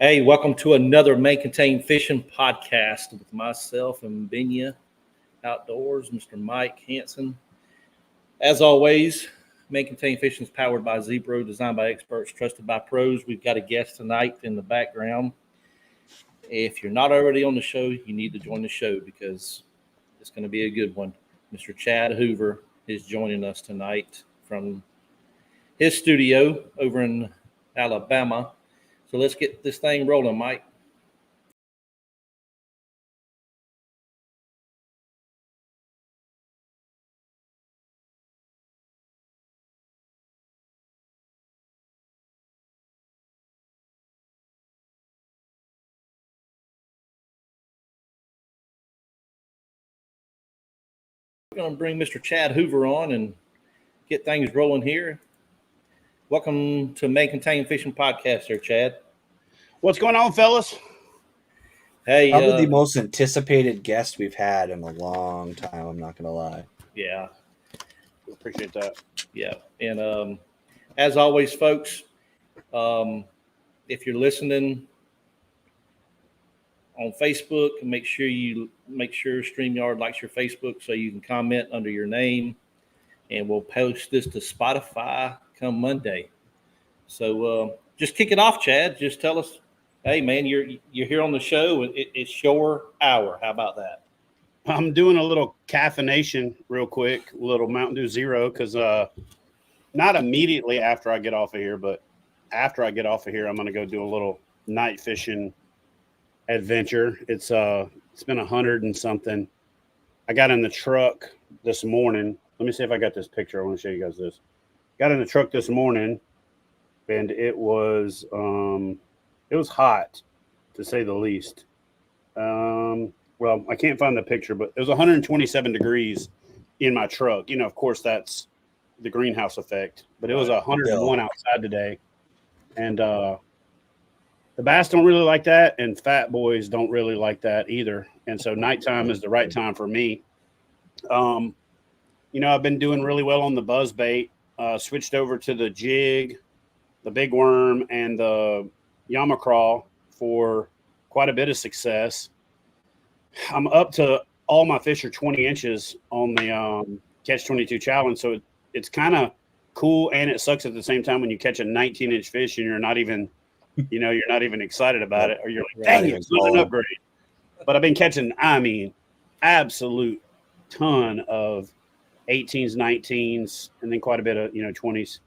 Hey, welcome to another Main Contain Fishing podcast with myself and Benya Outdoors, Mr. Mike Hanson. As always, Main Contain Fishing is powered by Zebro, designed by experts, trusted by pros. We've got a guest tonight in the background. If you're not already on the show, you need to join the show because it's going to be a good one. Mr. Chad Hoover is joining us tonight from his studio over in Alabama. So let's get this thing rolling, Mike. We're going to bring Mr. Chad Hoover on and get things rolling here. Welcome to Main Contain Fishing Podcast there, Chad. What's going on, fellas? Hey, probably the most anticipated guest we've had in a long time. I'm not going to lie. Yeah. Appreciate that. Yeah. And as always, folks, if you're listening on Facebook, make sure StreamYard likes your Facebook so you can comment under your name, and we'll post this to Spotify come Monday. So just kick it off, Chad. Just tell us, hey man, you're here on the show, and it's your hour. How about that? I'm doing a little caffeination real quick, a little Mountain Dew Zero, because not immediately after I get off of here, but after I get off of here, I'm going to go do a little night fishing adventure. It's been 100 and something. I got in the truck this morning. Let me see if I got this picture. I want to show you guys this. Got in the truck this morning, and it was hot, to say the least. Well, I can't find the picture, but it was 127 degrees in my truck. You know, of course, that's the greenhouse effect, but it was 101 outside today. And the bass don't really like that, and fat boys don't really like that either. And so nighttime is the right time for me. You know, I've been doing really well on the buzz bait. Switched over to the jig, the big worm, and the Yama crawl for quite a bit of success. I'm up to all my fish are 20 inches on the Catch 22 challenge, so it's kind of cool, and it sucks at the same time when you catch a 19-inch fish and you're not even excited about it, or you're like, dang, it's not an upgrade. But I've been catching, absolute ton of 18s, 19s, and then quite a bit of 20s.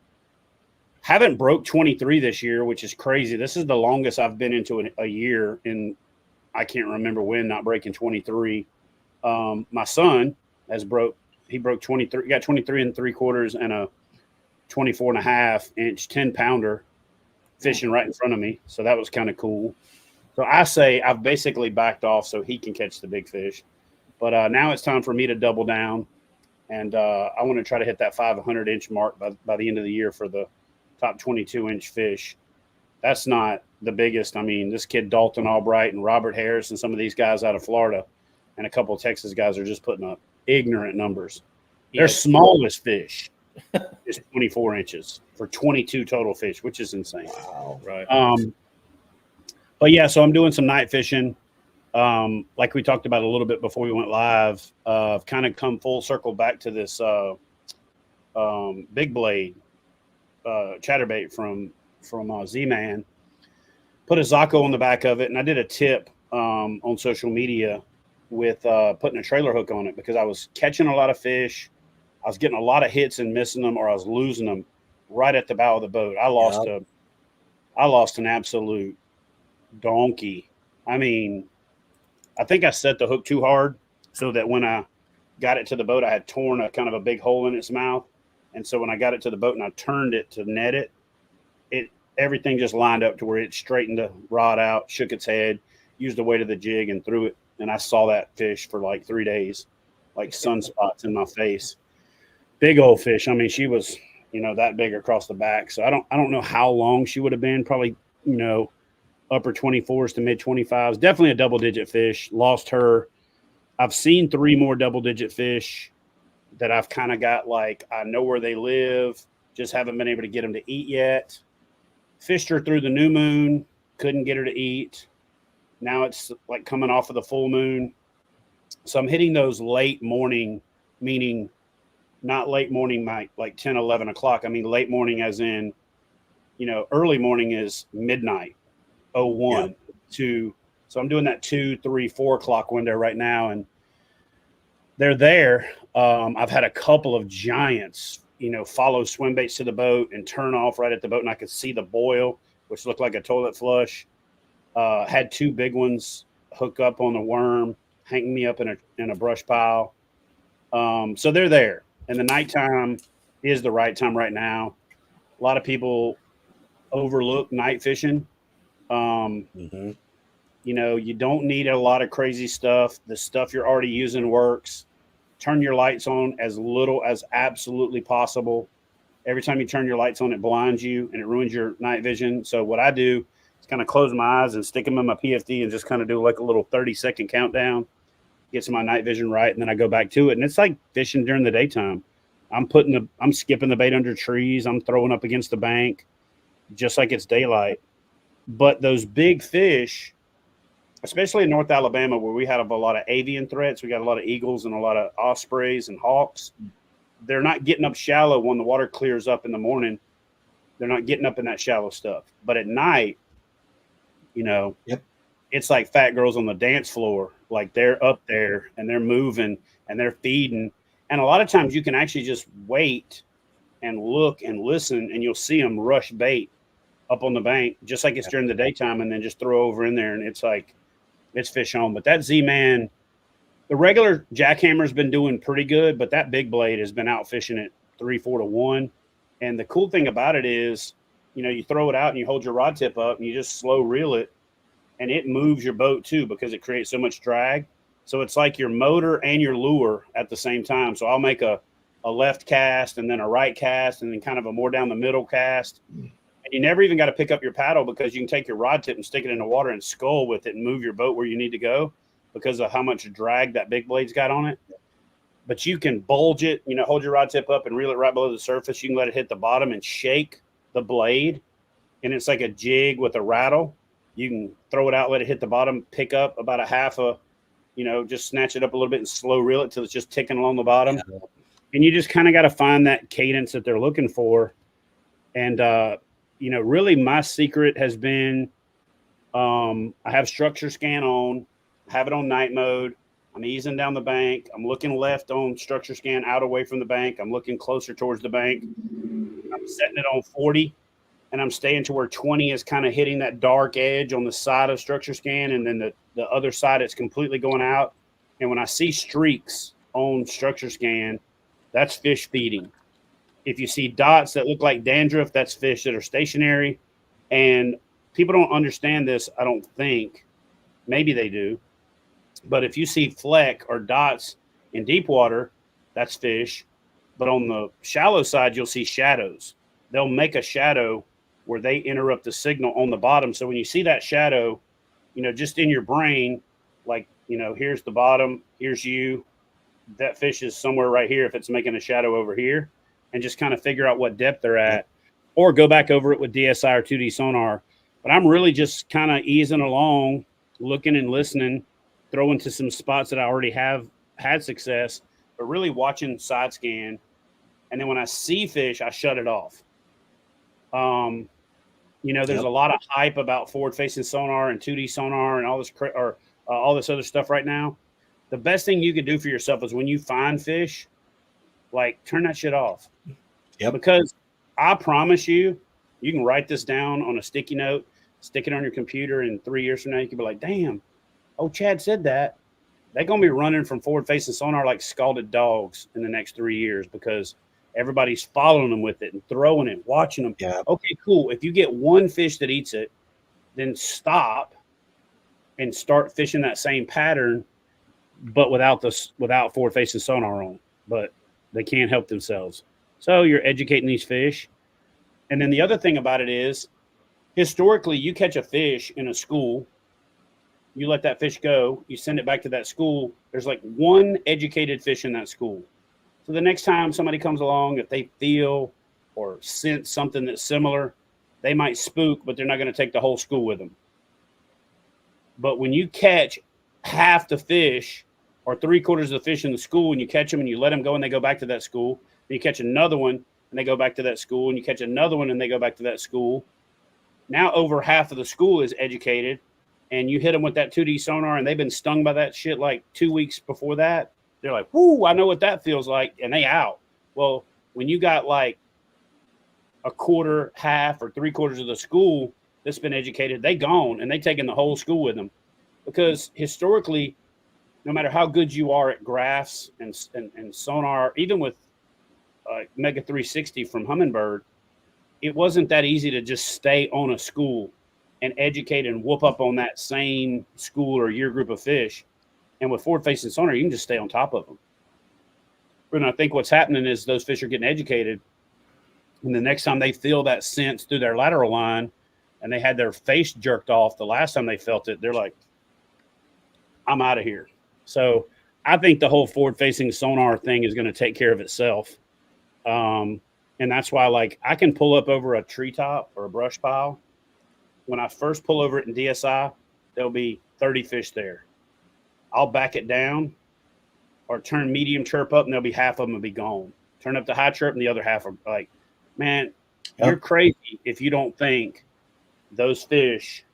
Haven't broke 23 this year, which is crazy. This is the longest I've been into a year, and I can't remember when not breaking 23. My son broke 23. He got 23 and 3/4 and a 24.5-inch 10-pounder fishing right in front of me. So that was kind of cool. So I say I've basically backed off so he can catch the big fish. But now it's time for me to double down. And I want to try to hit that 500-inch mark by the end of the year for the top 22-inch fish. That's not the biggest. I mean, this kid Dalton Albright and Robert Harris and some of these guys out of Florida and a couple of Texas guys are just putting up ignorant numbers. Their smallest fish is 24 inches for 22 total fish, which is insane. Wow. Right. But yeah, so I'm doing some night fishing. Like we talked about a little bit before we went live, I've kind of come full circle back to this big blade chatterbait from Z-Man. Put a Zaco on the back of it, and I did a tip on social media with putting a trailer hook on it because I was catching a lot of fish. I was getting a lot of hits and missing them, or I was losing them right at the bow of the boat. I lost an absolute donkey. I mean, I think I set the hook too hard so that when I got it to the boat, I had torn a kind of a big hole in its mouth. And so when I got it to the boat and I turned it to net it, everything just lined up to where it straightened the rod out, shook its head, used the weight of the jig and threw it. And I saw that fish for like 3 days, like sunspots in my face. Big old fish. I mean, she was, that big across the back. So I don't know how long she would have been. Probably, upper 24s to mid 25s. Definitely a double-digit fish. Lost her. I've seen 3 more double-digit fish that I've kind of got like, I know where they live, just haven't been able to get them to eat yet. Fished her through the new moon. couldn't get her to eat. Now it's like coming off of the full moon. So I'm hitting those late morning, meaning not late morning, like 10, 11 o'clock. I mean, late morning as in, early morning is midnight, 01 to, so I'm doing that 2, 3, 4 o'clock window right now. And they're there. I've had a couple of giants, follow swim baits to the boat and turn off right at the boat. And I could see the boil, which looked like a toilet flush. Had 2 big ones hook up on the worm, hang me up in a brush pile. So they're there. And the nighttime is the right time right now. A lot of people overlook night fishing. You don't need a lot of crazy stuff. The stuff you're already using works. Turn your lights on as little as absolutely possible. Every time you turn your lights on, it blinds you and it ruins your night vision. So what I do is kind of close my eyes and stick them in my PFD and just kind of do like a little 30-second countdown. Gets my night vision right, and then I go back to it. And it's like fishing during the daytime. I'm skipping the bait under trees. I'm throwing up against the bank, just like it's daylight. But those big fish, especially in North Alabama, where we have a lot of avian threats, we got a lot of eagles and a lot of ospreys and hawks. They're not getting up shallow when the water clears up in the morning. They're not getting up in that shallow stuff. But at night, it's like fat girls on the dance floor. Like they're up there and they're moving and they're feeding. And a lot of times you can actually just wait and look and listen, and you'll see them rush bait up on the bank, just like it's during the daytime, and then just throw over in there. And it's like, it's fish on. But that Z-Man, the regular jackhammer's been doing pretty good, but that big blade has been out fishing at 3, 4 to 1. And the cool thing about it is, you throw it out and you hold your rod tip up and you just slow reel it, and it moves your boat too because it creates so much drag. So it's like your motor and your lure at the same time. So I'll make a left cast and then a right cast and then kind of a more down the middle cast. And you never even got to pick up your paddle because you can take your rod tip and stick it in the water and scull with it and move your boat where you need to go because of how much drag that big blade's got on it. But you can bulge it, hold your rod tip up and reel it right below the surface. You can let it hit the bottom and shake the blade. And it's like a jig with a rattle. You can throw it out, let it hit the bottom, pick up about a half a, just snatch it up a little bit and slow reel it till it's just ticking along the bottom. Yeah. And you just kind of got to find that cadence that they're looking for. And, really my secret has been I have structure scan on, have it on night mode. I'm easing down the bank. I'm looking left on structure scan out away from the bank. I'm looking closer towards the bank. I'm setting it on 40. And I'm staying to where 20 is kind of hitting that dark edge on the side of structure scan. And then the other side, it's completely going out. And when I see streaks on structure scan, that's fish feeding. If you see dots that look like dandruff, that's fish that are stationary. And people don't understand this, I don't think. Maybe they do. But if you see fleck or dots in deep water, that's fish. But on the shallow side, you'll see shadows. They'll make a shadow where they interrupt the signal on the bottom. So when you see that shadow, just in your brain, like, here's the bottom, here's you, that fish is somewhere right here if it's making a shadow over here, and just kind of figure out what depth they're at, or go back over it with DSI or 2D sonar. But I'm really just kind of easing along, looking and listening, throwing to some spots that I already have had success, but really watching side scan. And then when I see fish, I shut it off. There's a lot of hype about forward-facing sonar and 2D sonar and all this other stuff right now. The best thing you can do for yourself is when you find fish, like, turn that shit off. Yeah. Because I promise you, you can write this down on a sticky note, stick it on your computer, and 3 years from now, you can be like, damn, Chad said that. They're going to be running from forward-facing sonar like scalded dogs in the next 3 years because everybody's following them with it and throwing it, watching them. Yeah. Okay, cool. If you get one fish that eats it, then stop and start fishing that same pattern, but without forward-facing sonar on. But they can't help themselves. So you're educating these fish. And then the other thing about it is, historically, you catch a fish in a school, you let that fish go, you send it back to that school, there's like one educated fish in that school. So the next time somebody comes along, if they feel or sense something that's similar, they might spook, but they're not going to take the whole school with them. But when you catch half the fish or 3/4 of the fish in the school and you catch them and you let them go and they go back to that school, and you catch another one and they go back to that school, and you catch another one and they go back to that school, now over half of the school is educated, and you hit them with that 2D sonar and they've been stung by that shit like 2 weeks before that. They're like, whoo, I know what that feels like, and they out. Well, when you got like a quarter, half, or 3/4 of the school that's been educated, they gone, and they taking the whole school with them. Because historically, no matter how good you are at graphs and sonar, even with Mega 360 from Humminbird, it wasn't that easy to just stay on a school and educate and whoop up on that same school or year group of fish. And with forward-facing sonar, you can just stay on top of them. And I think what's happening is those fish are getting educated, and the next time they feel that sense through their lateral line and they had their face jerked off the last time they felt it, they're like, I'm out of here. So I think the whole forward-facing sonar thing is going to take care of itself. And that's why, like, I can pull up over a treetop or a brush pile. When I first pull over it in DSI, there'll be 30 fish there. I'll back it down or turn medium chirp up, and there'll be half of them will be gone. Turn up the high chirp, and the other half are like, man, you're crazy if you don't think those fish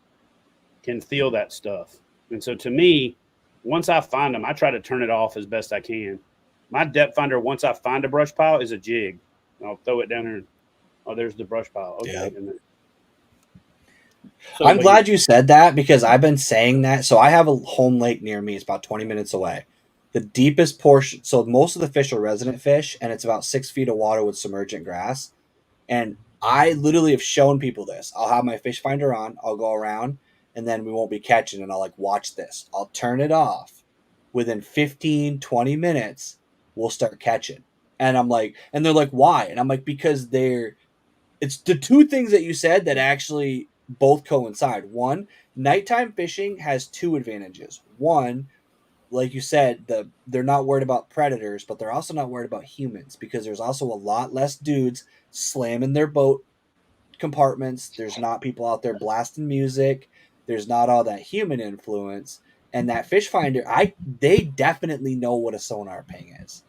can feel that stuff. And so to me, once I find them, I try to turn it off as best I can. My depth finder, once I find a brush pile, is a jig. I'll throw it down there. And, oh, there's the brush pile. Okay. Yep. So, I'm glad you said that, because I've been saying that. So I have a home lake near me. It's about 20 minutes away. The deepest portion, so most of the fish are resident fish, and it's about 6 feet of water with submergent grass. And I literally have shown people this. I'll have my fish finder on. I'll go around, and then we won't be catching, and I'll like, watch this. I'll turn it off. Within 15, 20 minutes, we'll start catching. And I'm like, and they're like, why? And I'm like, because it's the two things that you said that actually both coincide. One, nighttime fishing has two advantages. One, like you said, they're not worried about predators, but they're also not worried about humans, because there's also a lot less dudes slamming their boat compartments. There's not people out there blasting music. There's not all that human influence. And that fish finder, they definitely know what a sonar ping is.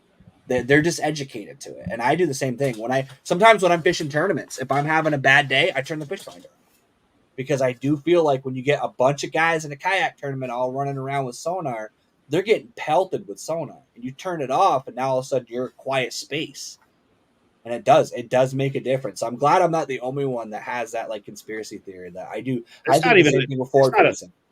They're just educated to it. And I do the same thing. Sometimes when I'm fishing tournaments, if I'm having a bad day, I turn the fish finder on. Because I do feel like when you get a bunch of guys in a kayak tournament all running around with sonar, they're getting pelted with sonar. And you turn it off, and now all of a sudden you're a quiet space. And it does make a difference. So I'm glad I'm not the only one that has that like conspiracy theory that I do. It's not even before.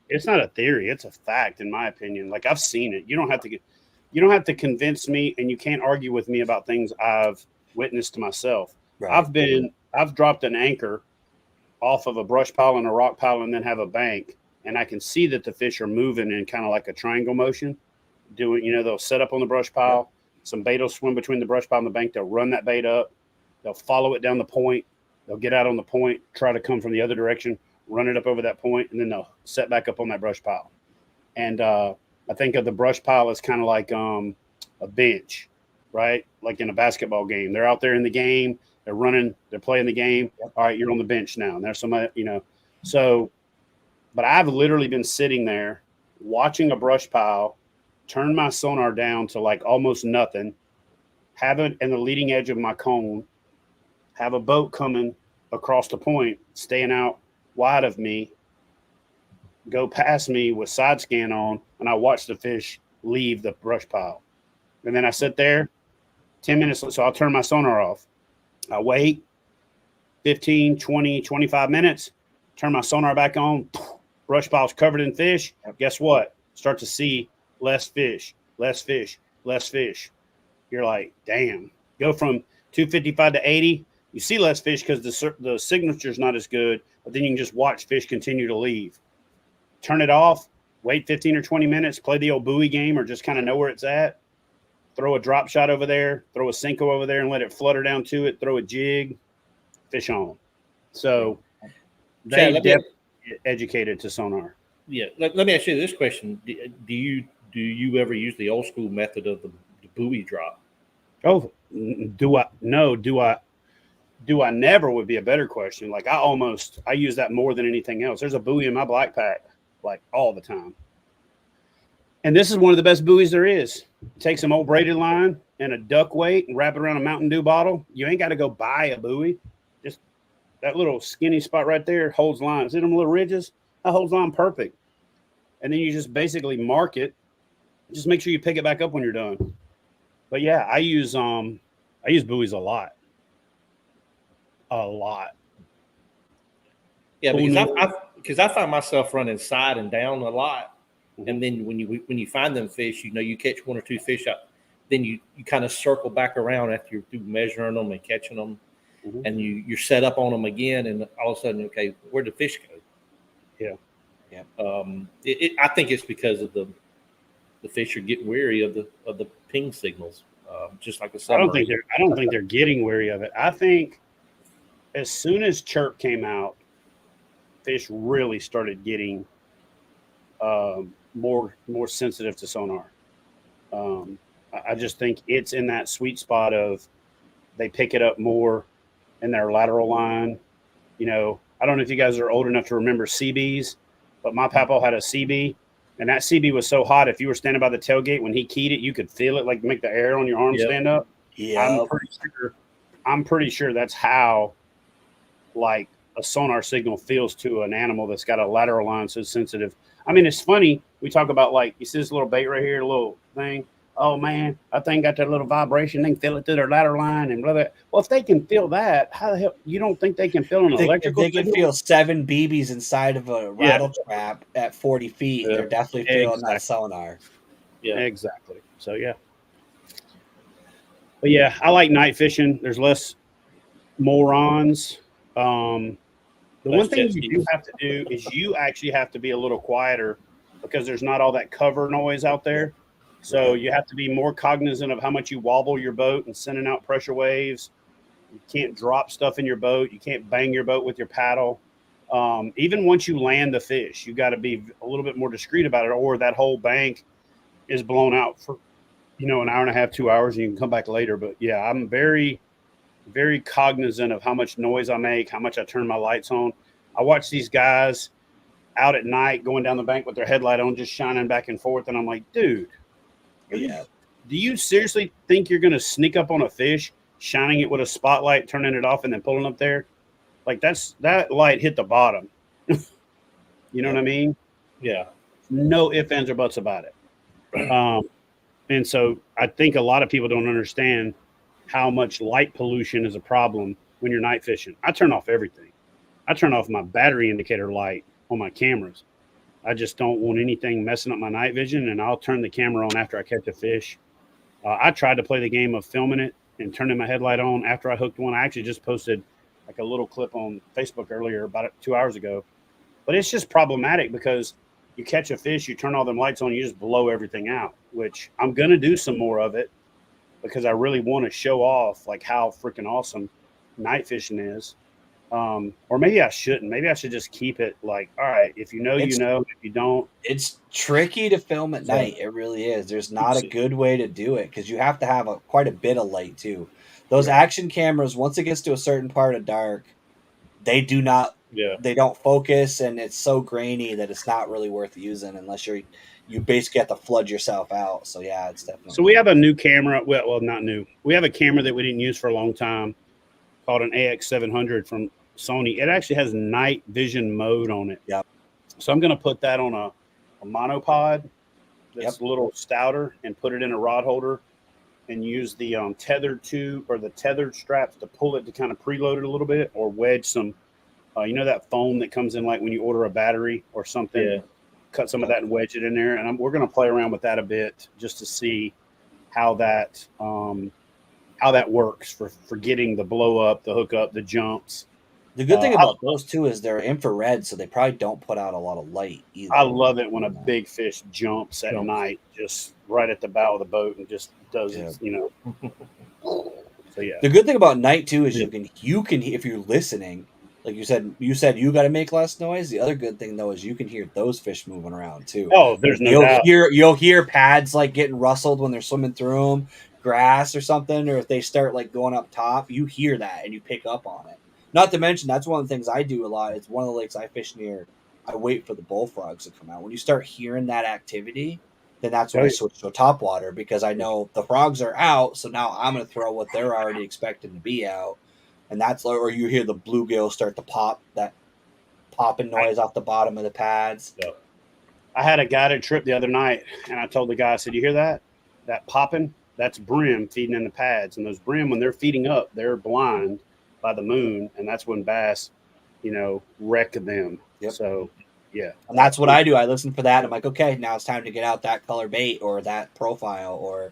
It's not a theory. It's a fact, in my opinion. Like, I've seen it. You don't have to convince me, and you can't argue with me about things I've witnessed to myself. Right. I've dropped an anchor off of a brush pile and a rock pile, and then have a bank, and I can see that the fish are moving in kind of like a triangle motion. They'll set up on the brush pile. Some bait will swim between the brush pile and the bank. They'll run that bait up. They'll follow it down the point. They'll get out on the point, try to come from the other direction, run it up over that point, and then they'll set back up on that brush pile. And I think of the brush pile as kind of like a bench, right? Like in a basketball game. They're out there in the game. They're running. They're playing the game. All right, you're on the bench now. And there's somebody, So, but I've literally been sitting there watching a brush pile, turn my sonar down to like almost nothing, have it in the leading edge of my cone, have a boat coming across the point, staying out wide of me, go past me with side scan on, and I watch the fish leave the brush pile. And then I sit there 10 minutes, so I'll turn my sonar off. I wait 15, 20, 25 minutes, turn my sonar back on, brush pile's covered in fish. Guess what? Start to see less fish. You're like, damn. Go from 255 to 80. You see less fish because the signature's not as good, but then you can just watch fish continue to leave. Turn it off, wait 15 or 20 minutes, play the old buoy game, or just kind of know where it's at. Throw a drop shot over there, throw a Senko over there and let it flutter down to it, throw a jig, fish on. So they definitely get educated to sonar. Yeah. Let me ask you this question. Do you ever use the old school method of the buoy drop? Oh, do I? No. Do I never would be a better question. Like I use that more than anything else. There's a buoy in my black pack like all the time. And this is one of the best buoys there is. Take some old braided line and a duck weight and wrap it around a Mountain Dew bottle. You ain't got to go buy a buoy. Just that little skinny spot right there holds line. See them little ridges? That holds line perfect. And then you just basically mark it. Just make sure you pick it back up when you're done. But yeah, I use buoys a lot. A lot. Yeah, because I find myself running side and down a lot. And then when you find them fish, you catch one or two fish out, then you kind of circle back around after you're through measuring them and catching them, and you're set up on them again, and all of a sudden, okay, where'd the fish go? Yeah. I think it's because of the fish are getting weary of the ping signals, just like the summer. I don't think they're getting weary of it. I think as soon as chirp came out, fish really started getting more sensitive to sonar. I just think it's in that sweet spot of they pick it up more in their lateral line. I don't know if you guys are old enough to remember CBs, but my papa had a CB, and that CB was so hot, if you were standing by the tailgate when he keyed it, you could feel it, like make the air on your arm stand up. Yeah, I'm pretty sure that's how like a sonar signal feels to an animal that's got a lateral line so sensitive. I mean, it's funny. We talk about, like, you see this little bait right here, a little thing. Oh, man, that thing got that little vibration. They can feel it through their lateral line and blah, blah. Well, if they can feel that, how the hell you don't think they can feel an electrical If they can feel 7 BBs inside of a rattle trap at 40 feet, they're definitely feeling that sonar. Yeah, exactly. So, yeah. But, yeah, I like night fishing. There's less morons. The one thing you do have to do is you actually have to be a little quieter because there's not all that cover noise out there. So you have to be more cognizant of how much you wobble your boat and sending out pressure waves. You can't drop stuff in your boat. You can't bang your boat with your paddle. Even once you land the fish, you got to be a little bit more discreet about it, or that whole bank is blown out for, an hour and a half, 2 hours, and you can come back later. But yeah, I'm very, very cognizant of how much noise I make, how much I turn my lights on. I watch these guys out at night going down the bank with their headlight on, just shining back and forth. And I'm like, dude, do you seriously think you're going to sneak up on a fish, shining it with a spotlight, turning it off, and then pulling up there? Like, that light hit the bottom. You know what I mean? Yeah. No ifs, ands, or buts about it. And so I think a lot of people don't understand how much light pollution is a problem when you're night fishing. I turn off everything. I turn off my battery indicator light on my cameras. I just don't want anything messing up my night vision, and I'll turn the camera on after I catch a fish. I tried to play the game of filming it and turning my headlight on after I hooked one. I actually just posted like a little clip on Facebook earlier, about 2 hours ago. But it's just problematic because you catch a fish, you turn all them lights on, you just blow everything out, which I'm going to do some more of it because I really want to show off like how freaking awesome night fishing is. Or maybe I shouldn't. Maybe I should just keep it like, all right, if you know, if you don't. It's tricky to film at night. It really is. There's not a good way to do it because you have to have quite a bit of light too. Those action cameras, once it gets to a certain part of dark, they do not, they don't focus, and it's so grainy that it's not really worth using unless you basically have to flood yourself out. So yeah, it's definitely. So we have a new camera. Well, not new. We have a camera that we didn't use for a long time called an AX700 from Sony. It actually has night vision mode on it. Yep. So I'm going to put that on a monopod that's a little stouter and put it in a rod holder and use the tethered tube or the tethered straps to pull it to kind of preload it a little bit, or wedge some, that foam that comes in like when you order a battery or something. Yeah. Cut some of that and wedge it in there. And we're going to play around with that a bit just to see how that works for getting the blow up, the hook up, the jumps. The good thing about those two is they're infrared, so they probably don't put out a lot of light either. I love it when a big fish jumps at night, just right at the bow of the boat, and just does it, So yeah. The good thing about night too is you can if you're listening, like you said you got to make less noise. The other good thing though is you can hear those fish moving around too. Oh, there's no doubt. You'll hear pads like getting rustled when they're swimming through them, grass or something, or if they start like going up top, you hear that and you pick up on it. Not to mention, that's one of the things I do a lot. It's one of the lakes I fish near I wait for the bullfrogs to come out. When you start hearing that activity, then that's when I switch to a topwater, because I know the frogs are out. So now I'm going to throw what they're already expecting to be out. And that's, or you hear the bluegill start to pop, that popping noise off the bottom of the pads. Yep. I had a guided trip the other night, and I told the guy, I said, you hear that? That popping? That's brim feeding in the pads. And those brim, when they're feeding up, they're blind by the moon. And that's when bass, wreck them. Yep. So, yeah. And that's what I do. I listen for that. And I'm like, okay, now it's time to get out that color bait or that profile or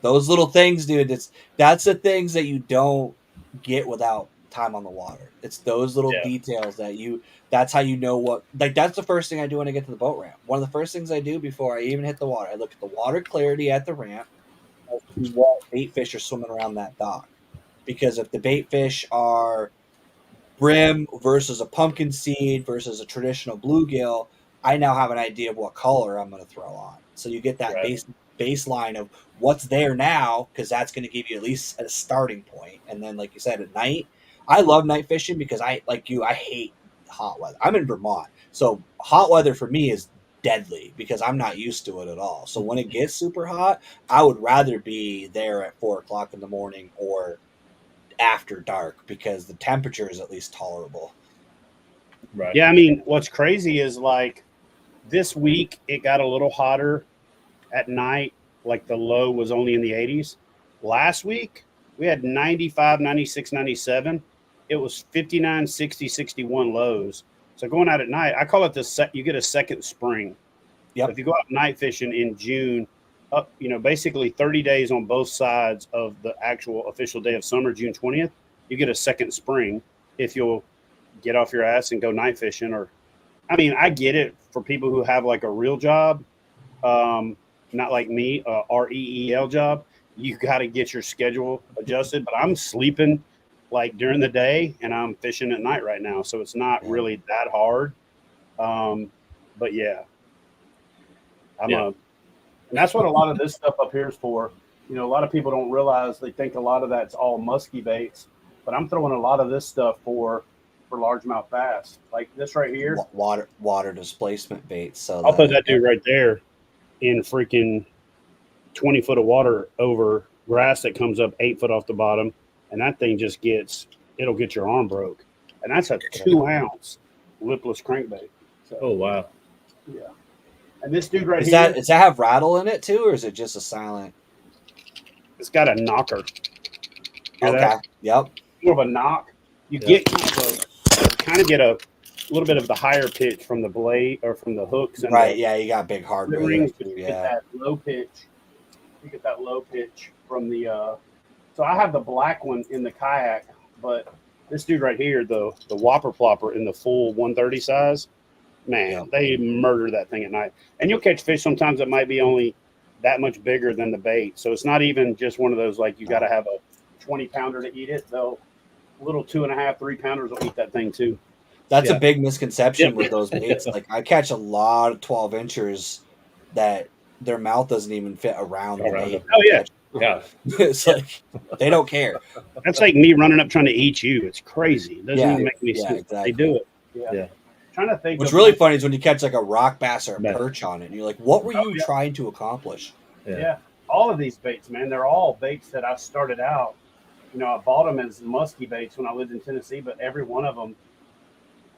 those little things, dude. That's the things that you don't get without time on the water. It's those little details that's how you know what, like, that's the first thing I do when I get to the boat ramp. One of the first things I do before I even hit the water, I look at the water clarity at the ramp, what bait fish are swimming around that dock. Because if the bait fish are brim versus a pumpkin seed versus a traditional bluegill, I now have an idea of what color I'm going to throw on. So you get that baseline of what's there now, because that's going to give you at least a starting point. And then, like you said, at night, I love night fishing because I hate hot weather. I'm in Vermont, so hot weather for me is deadly because I'm not used to it at all. So when it gets super hot, I would rather be there at 4:00 in the morning or after dark because the temperature is at least tolerable. Right. Yeah, I mean, what's crazy is like this week it got a little hotter at night, like the low was only in the 80s. Last week we had 95, 96, 97. It was 59, 60, 61 lows. So going out at night, I call it you get a second spring. Yep. If you go out night fishing in June, up, basically 30 days on both sides of the actual official day of summer, June 20th, you get a second spring if you'll get off your ass and go night fishing. Or, I mean, I get it for people who have like a real job, not like me, a REEL job. You got to get your schedule adjusted, but I'm sleeping like during the day and I'm fishing at night right now. So it's not really that hard. But yeah, and that's what a lot of this stuff up here is for. A lot of people don't realize, they think a lot of that's all musky baits, but I'm throwing a lot of this stuff for largemouth bass, like this right here. Water displacement baits. So I'll put that dude right there in freaking 20 foot of water over grass that comes up 8 foot off the bottom, and that thing just it'll get your arm broke. And that's a 2 ounce lipless crankbait. So, oh wow. Yeah. And this dude right here, does that have rattle in it too, or is it just a silent? It's got a knocker. Okay. That? Yep. More of a knock. You get kind of get a little bit of the higher pitch from the blade or from the hooks. And you got big hard rings. You get that low pitch. You get that low pitch from the. So I have the black one in the kayak, but this dude right here, the whopper plopper in the full 130 size, man, they murder that thing at night. And you'll catch fish sometimes that might be only that much bigger than the bait. So it's not even just one of those like you got to have a 20 pounder to eat it. They'll little 2.5, 3 pounders will eat that thing too. That's a big misconception with those baits. Like I catch a lot of 12 inchers that their mouth doesn't even fit around the bait. Oh yeah. Yeah. It's like they don't care. That's like me running up trying to eat you. It's crazy. It doesn't even make any sense. Exactly. They do it. Yeah. Trying to think. What's really funny is when you catch like a rock bass or a perch on it, and you're like, "What were you trying to accomplish?" Yeah. All of these baits, man, they're all baits that I started out. I bought them as musky baits when I lived in Tennessee, but every one of them,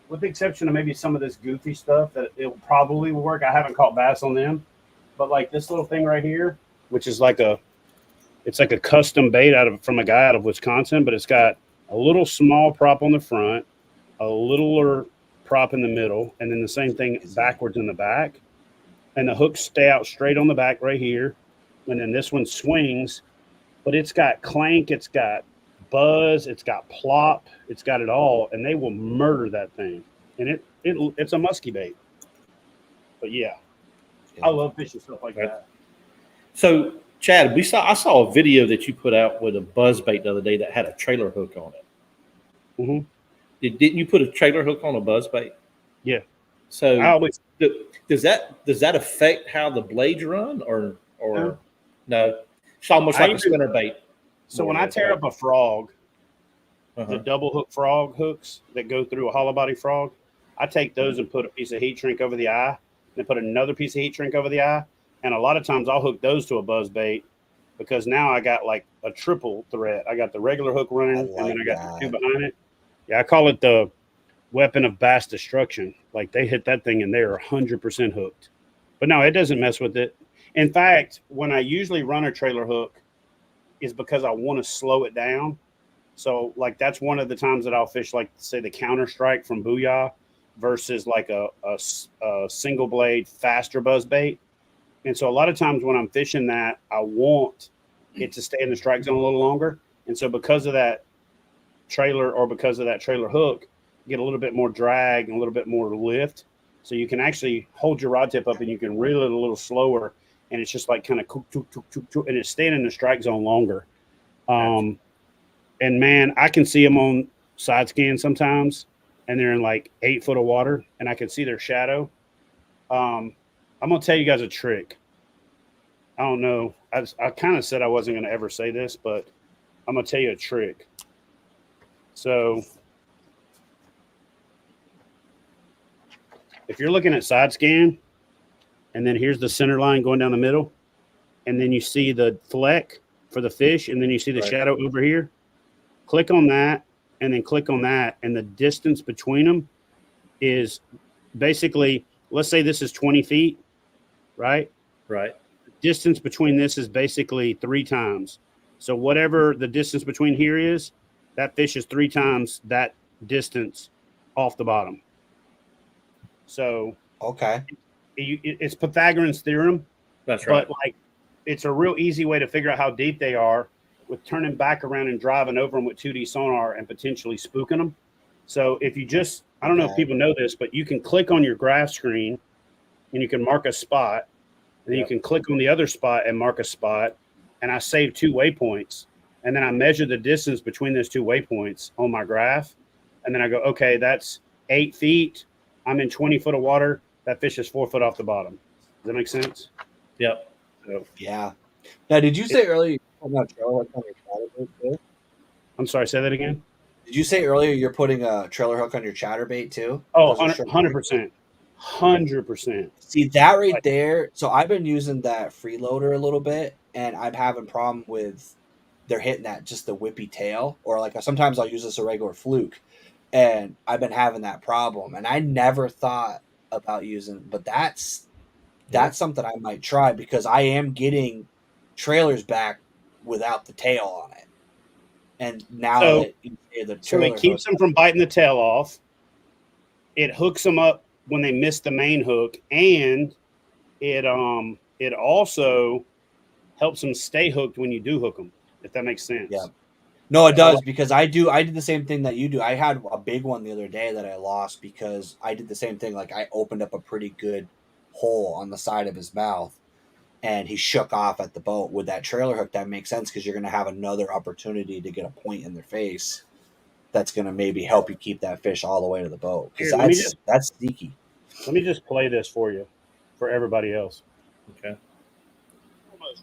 with the exception of maybe some of this goofy stuff that it probably will work. I haven't caught bass on them, but like this little thing right here, which is like it's like a custom bait from a guy out of Wisconsin, but it's got a little small prop on the front, a littler prop in the middle, and then the same thing backwards in the back. And the hooks stay out straight on the back right here. And then this one swings, but it's got clank, it's got buzz, it's got plop, it's got it all, and they will murder that thing. And it's a musky bait. But I love fishing stuff like that. So Chad, I saw a video that you put out with a buzz bait the other day that had a trailer hook on it. Mm-hmm. Didn't you put a trailer hook on a buzz bait? Yeah. So does that affect how the blades run or no? It's almost like a spinner bait. So when I tear up a frog, the double hook frog hooks that go through a hollow body frog, I take those and put a piece of heat shrink over the eye, then put another piece of heat shrink over the eye. And a lot of times I'll hook those to a buzz bait because now I got like a triple threat. I got the regular hook running, and then I got the two behind it. Yeah, I call it the weapon of bass destruction. Like they hit that thing and they're 100% hooked. But no, it doesn't mess with it. In fact, when I usually run a trailer hook is because I want to slow it down. So like that's one of the times that I'll fish, like say the counter strike from Booyah versus like a single blade faster buzz bait. And so a lot of times when I'm fishing that, I want it to stay in the strike zone a little longer. And so because of that trailer or because of that trailer hook, you get a little bit more drag and a little bit more lift. So you can actually hold your rod tip up and you can reel it a little slower. And it's just like kind of and it's staying in the strike zone longer. And man, I can see them on side scan sometimes, and they're in like 8 foot of water, and I can see their shadow. I'm gonna tell you guys a trick. I don't know. I kind of said I wasn't gonna ever say this, but I'm gonna tell you a trick. So if you're looking at side scan, and then here's the center line going down the middle, and then you see the fleck for the fish, and then you see the shadow over here. Click on that, and then click on that, and the distance between them is basically, let's say this is 20 feet, right? Right. The distance between this is basically 3 times. So whatever the distance between here is, that fish is 3 times that distance off the bottom. So okay, it's Pythagorean's theorem. That's right. But like, it's a real easy way to figure out how deep they are with turning back around and driving over them with 2D sonar and potentially spooking them. So if you just, I don't know if people know this, but you can click on your graph screen and you can mark a spot, and then you can click on the other spot and mark a spot. And I save 2 waypoints, and then I measure the distance between those 2 waypoints on my graph. And then I go, okay, that's 8 feet. I'm in 20 foot of water. That fish is 4 foot off the bottom. Does that make sense? Yep. So, yeah. Now, did you say earlier you're putting a trailer hook on your chatterbait too? I'm sorry, say that again. Did you say earlier you're putting a trailer hook on your chatterbait too? Oh, 100%. 100%. See that right there? So I've been using that freeloader a little bit, and I'm having problem with they're hitting that just the whippy tail, or like sometimes I'll use this a regular fluke, and I've been having that problem. And I never thought about using, but that's something I might try because I am getting trailers back without the tail on it. And now that you say the trailer it keeps them from biting the tail off. It hooks them up when they miss the main hook, and it also helps them stay hooked when you do hook them, if that makes sense. Yeah. No, it does, because I did the same thing that you do. I had a big one the other day that I lost because I did the same thing. Like I opened up a pretty good hole on the side of his mouth, and he shook off at the boat. With that trailer hook, that makes sense because you're going to have another opportunity to get a point in their face that's going to maybe help you keep that fish all the way to the boat. Because that's sneaky. Let me just play this for you, for everybody else. Okay.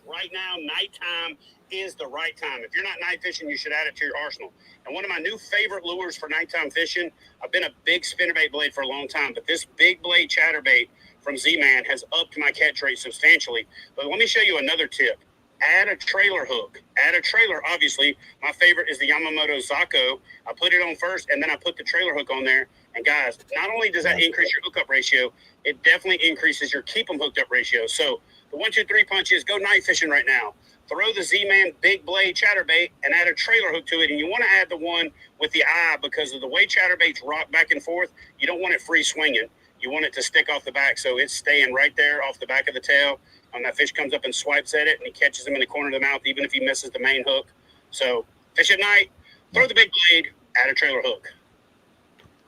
Right now, nighttime is the right time. If you're not night fishing, you should add it to your arsenal. And one of my new favorite lures for nighttime fishing, I've been a big spinnerbait blade for a long time, but this big blade chatterbait from Z-Man has upped my catch rate substantially. But let me show you another tip. Add a trailer hook. Add a trailer. Obviously, my favorite is the Yamamoto Zako. I put it on first, and then I put the trailer hook on there. And guys, not only does that increase your hookup ratio, it definitely increases your keep them hooked up ratio. So the 1, 2, 3 punch is go night fishing right now. Throw the Z-Man big blade chatterbait and add a trailer hook to it. And you want to add the one with the eye because of the way chatterbaits rock back and forth. You don't want it free swinging. You want it to stick off the back, so it's staying right there off the back of the tail. That fish comes up and swipes at it, and he catches him in the corner of the mouth, even if he misses the main hook. So fish at night, throw the big blade, add a trailer hook.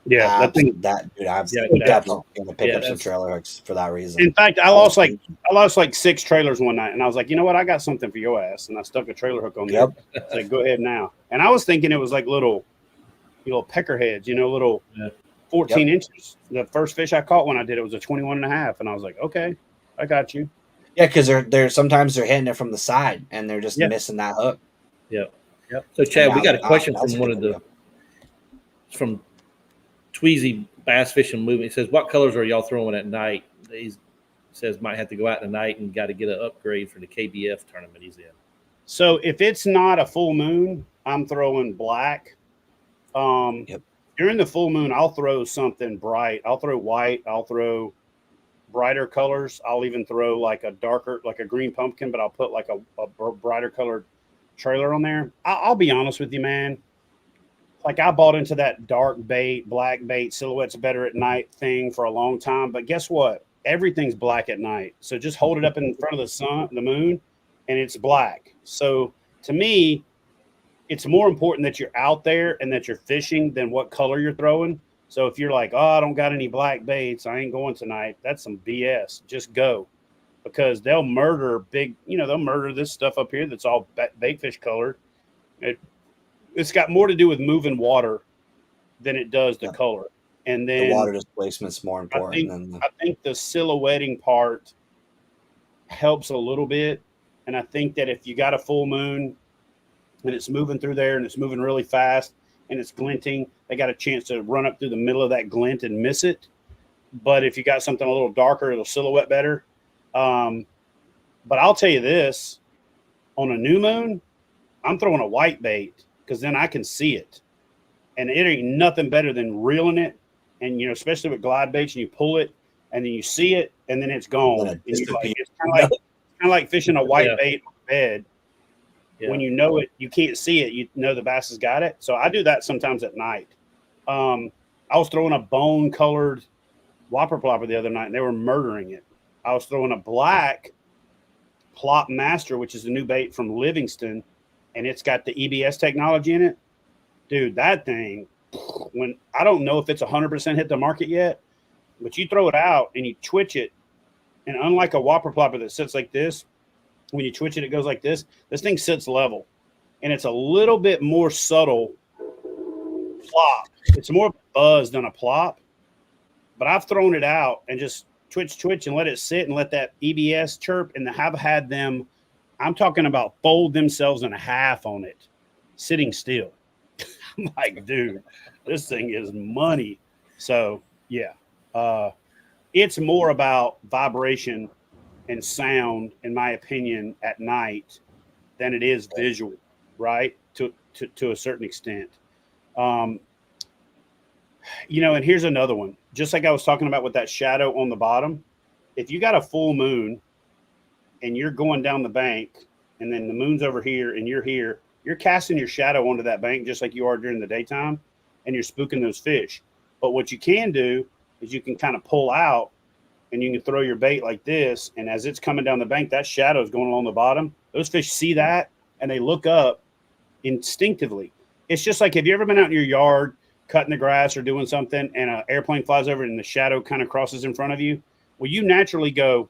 Yeah, I'm definitely going to pick up some trailer hooks for that reason. In fact, I lost like 6 trailers one night, and I was like, you know what? I got something for your ass, and I stuck a trailer hook on there. I was like, go ahead now. And I was thinking it was like little peckerheads, little 14 inches. The first fish I caught when I did it was a 21 and a half, and I was like, okay, I got you. Yeah, because they're sometimes they're hitting it from the side, and they're just missing that hook. Yep. So Chad, we got a question from from Tweezy Bass Fishing Movement. He says, what colors are y'all throwing at night? He says might have to go out tonight and got to get an upgrade for the KBF tournament he's in. So if it's not a full moon, I'm throwing black. During the full moon, I'll throw something bright. I'll throw white. I'll throw brighter colors. I'll even throw like a darker, like a green pumpkin, but I'll put like a brighter colored trailer on there. I'll be honest with you, man. Like I bought into that dark bait, black bait, silhouettes better at night thing for a long time. But guess what? Everything's black at night. So just hold it up in front of the sun, the moon, and it's black. So to me, it's more important that you're out there and that you're fishing than what color you're throwing. So if you're like, oh, I don't got any black baits, I ain't going tonight. That's some BS. Just go, because they'll murder they'll murder this stuff up here that's all bait fish colored. It's got more to do with moving water than it does the color. And then the water displacement's more important. I think the silhouetting part helps a little bit. And I think that if you got a full moon and it's moving through there and it's moving really fast and it's glinting, they got a chance to run up through the middle of that glint and miss it. But if you got something a little darker, it'll silhouette better. But I'll tell you this, on a new moon, I'm throwing a white bait because then I can see it. And it ain't nothing better than reeling it. And, especially with glide baits, and you pull it and then you see it and then it's gone. And it's kind of like fishing a white bait on the bed. Yeah. When you know it, you can't see it. You know the bass has got it. So I do that sometimes at night. I was throwing a bone-colored whopper plopper the other night, and they were murdering it. I was throwing a black Plop Master, which is a new bait from Livingston, and it's got the EBS technology in it. Dude, that thing, when I don't know if it's 100% hit the market yet, but you throw it out and you twitch it, and unlike a whopper plopper that sits like this, when you twitch it, it goes like this. This thing sits level, and it's a little bit more subtle plop. It's more buzz than a plop, but I've thrown it out and just twitch, and let it sit and let that EBS chirp, and have had them, I'm talking about fold themselves in half on it, sitting still. I'm like, dude, this thing is money. So, yeah, it's more about vibration and sound, in my opinion, at night than it is visual, right? To a certain extent. And here's another one. Just like I was talking about with that shadow on the bottom, if you got a full moon and you're going down the bank and then the moon's over here and you're here, you're casting your shadow onto that bank just like you are during the daytime, and you're spooking those fish. But what you can do is you can kind of pull out and you can throw your bait like this, and as it's coming down the bank, that shadow is going along the bottom. Those fish see that, and they look up instinctively. It's just like, have you ever been out in your yard cutting the grass or doing something, and an airplane flies over and the shadow kind of crosses in front of you? Well, you naturally go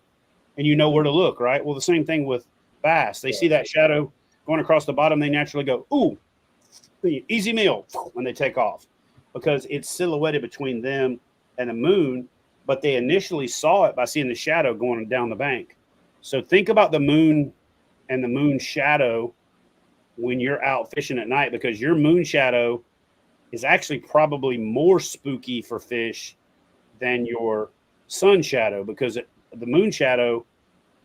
and you know where to look, right? Well, the same thing with bass. They see that shadow going across the bottom. They naturally go, ooh, easy meal, when they take off, because it's silhouetted between them and the moon. But they initially saw it by seeing the shadow going down the bank. So think about the moon and the moon shadow when you're out fishing at night, because your moon shadow is actually probably more spooky for fish than your sun shadow, because the moon shadow,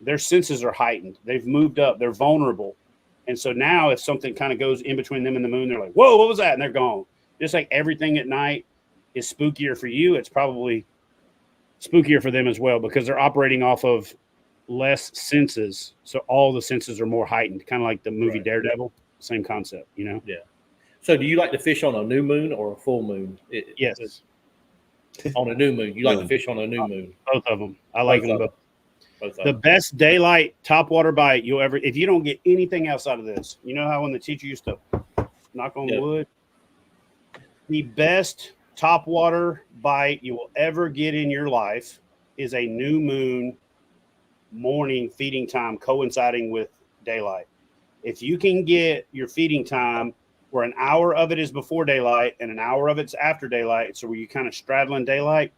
their senses are heightened. They've moved up. They're vulnerable. And so now if something kind of goes in between them and the moon, they're like, whoa, what was that? And they're gone. Just like everything at night is spookier for you, it's probably spookier for them as well, because they're operating off of less senses. So all the senses are more heightened, kind of like the movie Daredevil. Same concept, Yeah. So do you like to fish on a new moon or a full moon? Yes. On a new moon. You like to fish on a new moon? Both of them. I like them both. The best daylight topwater bite you'll ever, if you don't get anything else out of this, you know how when the teacher used to knock on wood? The best topwater bite you will ever get in your life is a new moon morning feeding time coinciding with daylight. If you can get your feeding time where an hour of it is before daylight and an hour of it's after daylight, so where you kind of straddling daylight,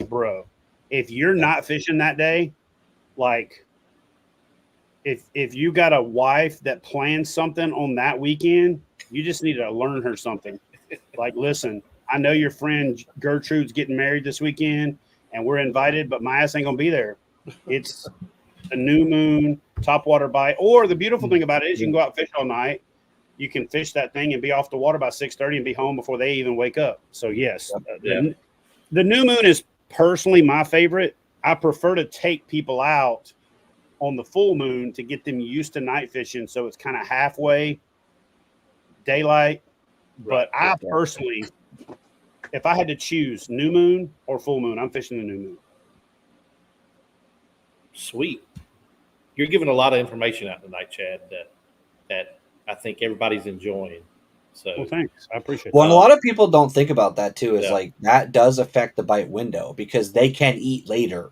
bro, if you're not fishing that day, like if you got a wife that plans something on that weekend, you just need to learn her something. Like, listen, I know your friend Gertrude's getting married this weekend and we're invited, but my ass ain't going to be there. It's a new moon, topwater bite. Or the beautiful thing about it is you can go out and fish all night. You can fish that thing and be off the water by 6:30 and be home before they even wake up. So, yes, the new moon is personally my favorite. I prefer to take people out on the full moon to get them used to night fishing. So it's kind of halfway daylight. But I personally, if I had to choose new moon or full moon, I'm fishing the new moon. Sweet. You're giving a lot of information out tonight, Chad, that I think everybody's enjoying. So, well, thanks. I appreciate well, that. And a lot of people don't think about that too. Is like that does affect the bite window because they can eat later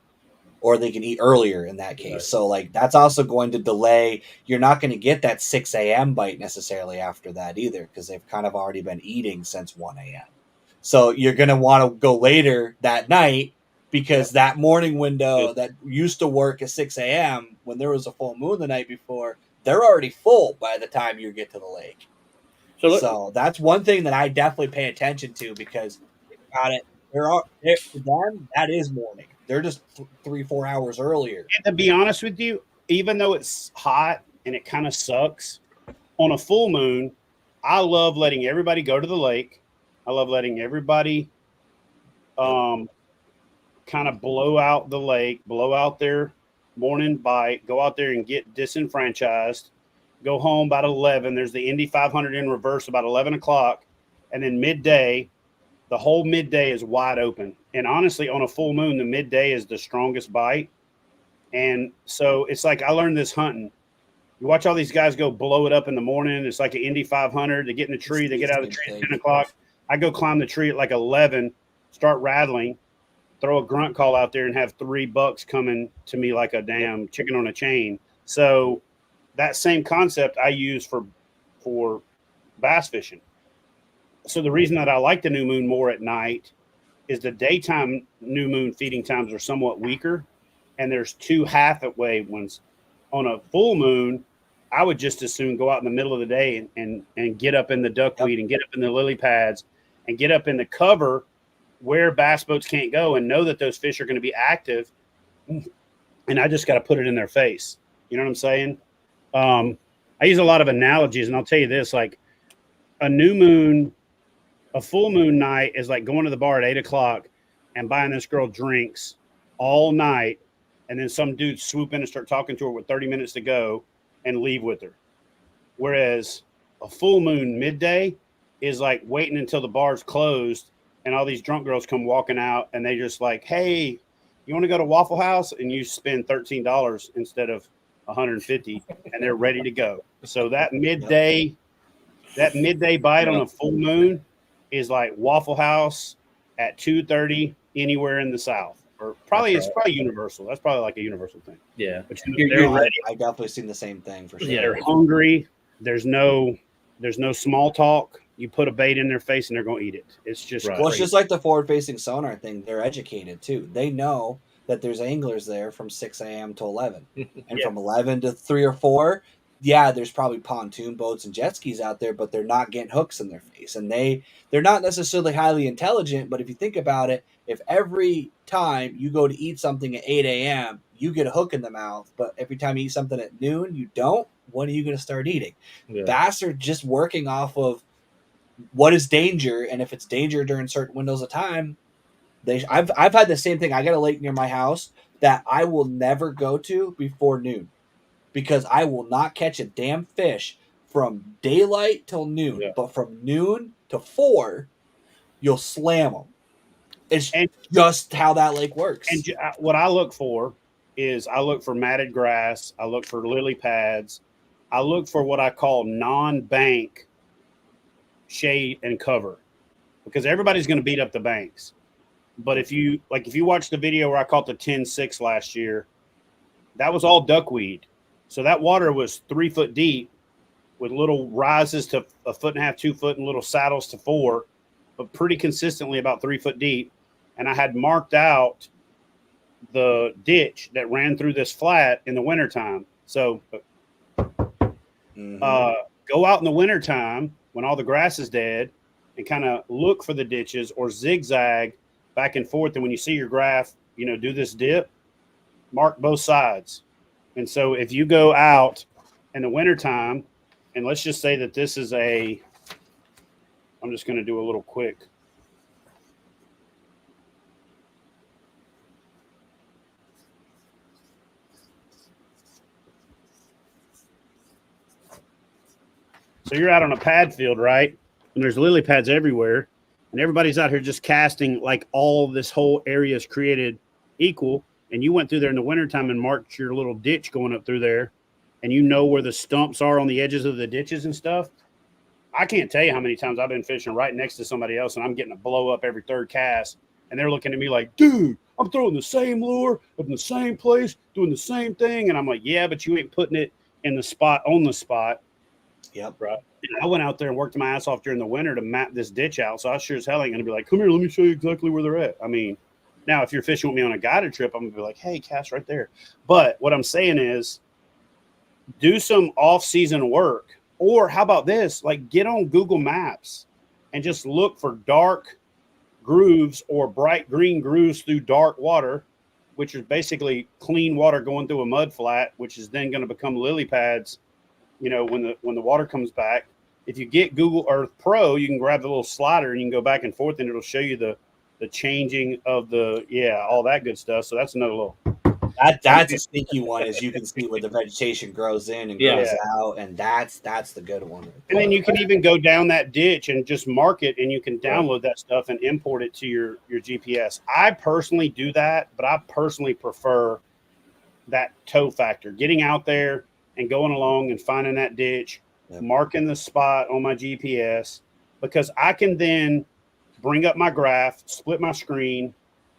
or they can eat earlier in that case. Right. So like that's also going to delay. You're not going to get that 6 a.m. bite necessarily after that either because they've kind of already been eating since 1 a.m. So you're going to want to go later that night because that morning window that used to work at 6 a.m. when there was a full moon the night before, they're already full by the time you get to the lake. So that's one thing that I definitely pay attention to because about it, for them, that is morning. They're just 3-4 hours earlier. And to be honest with you, even though it's hot and it kind of sucks, on a full moon, I love letting everybody go to the lake. I love letting everybody kind of blow out the lake, blow out their morning bite, go out there and get disenfranchised, go home about 11. There's the Indy 500 in reverse about 11 o'clock. And then midday, the whole midday is wide open. And honestly, on a full moon, the midday is the strongest bite. And so it's like I learned this hunting. You watch all these guys go blow it up in the morning. It's like an Indy 500. They get in the tree. They get out of the tree at 10 o'clock. I go climb the tree at like 11, start rattling, throw a grunt call out there and have 3 bucks coming to me like a damn chicken on a chain. So that same concept I use for bass fishing. So the reason that I like the new moon more at night is the daytime new moon feeding times are somewhat weaker, and there's 2 halfway ones. On a full moon, I would just as soon go out in the middle of the day and get up in the duckweed and get up in the lily pads and get up in the cover where bass boats can't go and know that those fish are going to be active. And I just got to put it in their face. You know what I'm saying? I use a lot of analogies, and I'll tell you this, like a new moon, a full moon night is like going to the bar at 8 o'clock and buying this girl drinks all night. And then some dude swoop in and start talking to her with 30 minutes to go and leave with her. Whereas a full moon midday is like waiting until the bar's closed and all these drunk girls come walking out and they just like, hey, you want to go to Waffle House? And you spend $13 instead of $150 and they're ready to go. So that midday bite on a full moon is like Waffle House at 2:30 anywhere in the South. Or probably it's probably universal. That's probably like a universal thing. Yeah. But You're ready. I've definitely seen the same thing for sure. Yeah, they're hungry. There's no small talk. You put a bait in their face and they're going to eat it. It's just well, it's just like the forward-facing sonar thing. They're educated too. They know that there's anglers there from 6 a.m. to 11. And from 11 to 3 or 4, there's probably pontoon boats and jet skis out there, but they're not getting hooks in their face. And they're not necessarily highly intelligent, but if you think about it, if every time you go to eat something at 8 a.m., you get a hook in the mouth, but every time you eat something at noon, you don't, when are you going to start eating? Yeah. Bass are just working off of what is danger, and if it's danger during certain windows of time, I've had the same thing. I got a lake near my house that I will never go to before noon because I will not catch a damn fish from daylight till noon, but from noon to 4, you'll slam them. It's just how that lake works. And what I look for is I look for matted grass. I look for lily pads. I look for what I call non-bank shade and cover because everybody's going to beat up the banks. But if you watch the video where I caught the 10-6 last year, that was all duckweed. So that water was 3 foot deep with little rises to 1.5 foot, 2 foot and little saddles to 4, but pretty consistently about 3 foot deep. And I had marked out the ditch that ran through this flat in the wintertime. So go out in the wintertime when all the grass is dead and kind of look for the ditches or zigzag back and forth. And when you see your graph, do this dip, mark both sides. And so if you go out in the wintertime, and let's just say that this is I'm just going to do a little quick. So you're out on a pad field, right? And there's lily pads everywhere. And everybody's out here just casting like all this whole area is created equal. And you went through there in the wintertime and marked your little ditch going up through there. And you know where the stumps are on the edges of the ditches and stuff. I can't tell you how many times I've been fishing right next to somebody else and I'm getting a blow up every third cast. And they're looking at me like, dude, I'm throwing the same lure up in the same place, doing the same thing. And I'm like, yeah, but you ain't putting it in the spot on the spot. Yep. Right. And I went out there and worked my ass off during the winter to map this ditch out. So I sure as hell ain't going to be like, come here, let me show you exactly where they're at. I mean, now if you're fishing with me on a guided trip, I'm going to be like, hey, cast right there. But what I'm saying is do some off-season work. Or how about this? Like get on Google Maps and just look for dark grooves or bright green grooves through dark water, which is basically clean water going through a mud flat, which is then going to become lily pads. When the water comes back. If you get Google Earth Pro, you can grab the little slider and you can go back and forth and it'll show you the changing of all that good stuff. So that's another little. That's a sneaky one, as you can see where the vegetation grows in and grows out, and that's the good one. And then you can even go down that ditch and just mark it, and you can download that stuff and import it to your GPS. I personally do that, but I personally prefer that toe factor, getting out there and going along and finding that ditch, marking the spot on my GPS, because I can then bring up my graph, split my screen,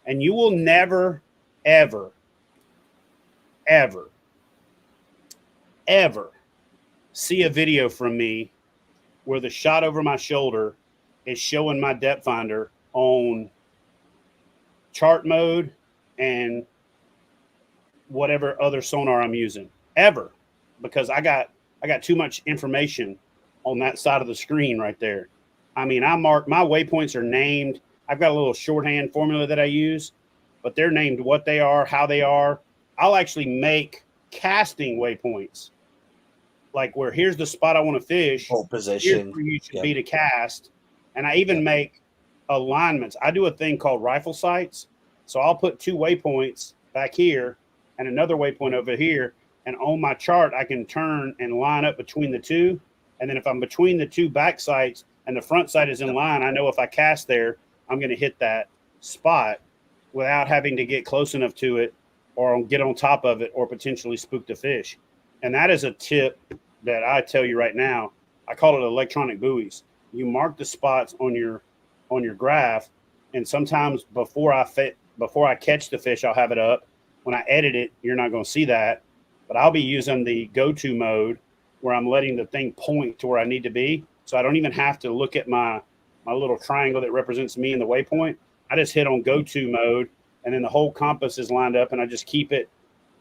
and you will never, ever, ever, ever see a video from me where the shot over my shoulder is showing my depth finder on chart mode and whatever other sonar I'm using, ever. Because I got too much information on that side of the screen right there. I mean, I mark my waypoints are named. I've got a little shorthand formula that I use, but they're named what they are, how they are. I'll actually make casting waypoints, like where here's the spot I want to fish, whole position, here's where you should be to cast. And I even make alignments. I do a thing called rifle sights. So I'll put 2 waypoints back here and another waypoint over here. And on my chart, I can turn and line up between the two. And then if I'm between the 2 back sights and the front sight is in line, I know if I cast there, I'm going to hit that spot without having to get close enough to it or get on top of it or potentially spook the fish. And that is a tip that I tell you right now. I call it electronic buoys. You mark the spots on your graph, and sometimes before I catch the fish, I'll have it up. When I edit it, you're not going to see that. But I'll be using the go-to mode where I'm letting the thing point to where I need to be. So I don't even have to look at my little triangle that represents me in the waypoint. I just hit on go-to mode, and then the whole compass is lined up, and I just keep it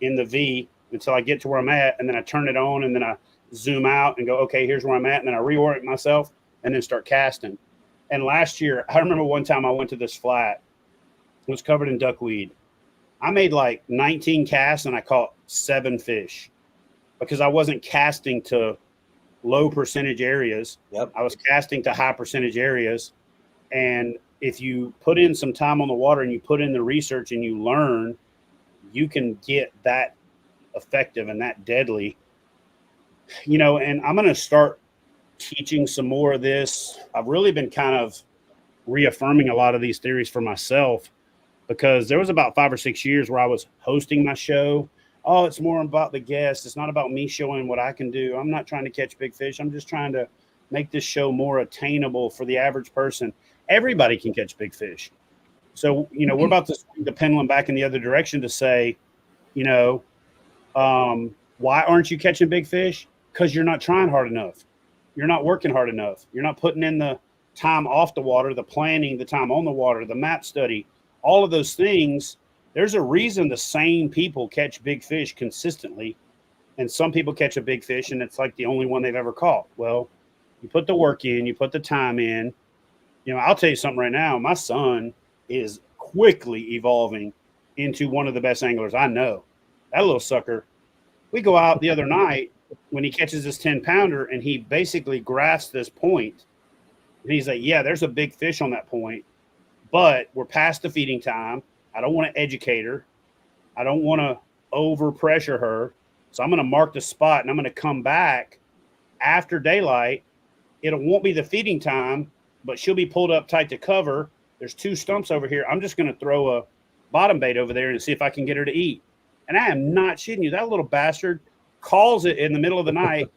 in the V until I get to where I'm at, and then I turn it on, and then I zoom out and go, okay, here's where I'm at, and then I reorient myself and then start casting. And last year, I remember one time I went to this flat. It was covered in duckweed. I made like 19 casts and I caught 7 fish because I wasn't casting to low percentage areas. Yep. I was casting to high percentage areas. And if you put in some time on the water and you put in the research and you learn, you can get that effective and that deadly. And I'm going to start teaching some more of this. I've really been kind of reaffirming a lot of these theories for myself, because there was about 5 or 6 years where I was hosting my show. Oh, it's more about the guests. It's not about me showing what I can do. I'm not trying to catch big fish. I'm just trying to make this show more attainable for the average person. Everybody can catch big fish. So, we're about to swing the pendulum back in the other direction to say, why aren't you catching big fish? Because you're not trying hard enough. You're not working hard enough. You're not putting in the time off the water, the planning, the time on the water, the map study, all of those things. There's a reason the same people catch big fish consistently, and some people catch a big fish and it's like the only one they've ever caught. Well, you put the work in, you put the time in, You know, I'll tell you something right now. My son is quickly evolving into one of the best anglers I know. That little sucker. We go out the other night when he catches this 10-pounder, and he basically grasps this point. And he's like, yeah, there's a big fish on that point, but we're past the feeding time. I don't want to educate her. I don't want to overpressure her. So I'm going to mark the spot, and I'm going to come back after daylight. It won't be the feeding time, but she'll be pulled up tight to cover. There's 2 stumps over here. I'm just going to throw a bottom bait over there and see if I can get her to eat. And I am not shitting you. That little bastard calls it in the middle of the night,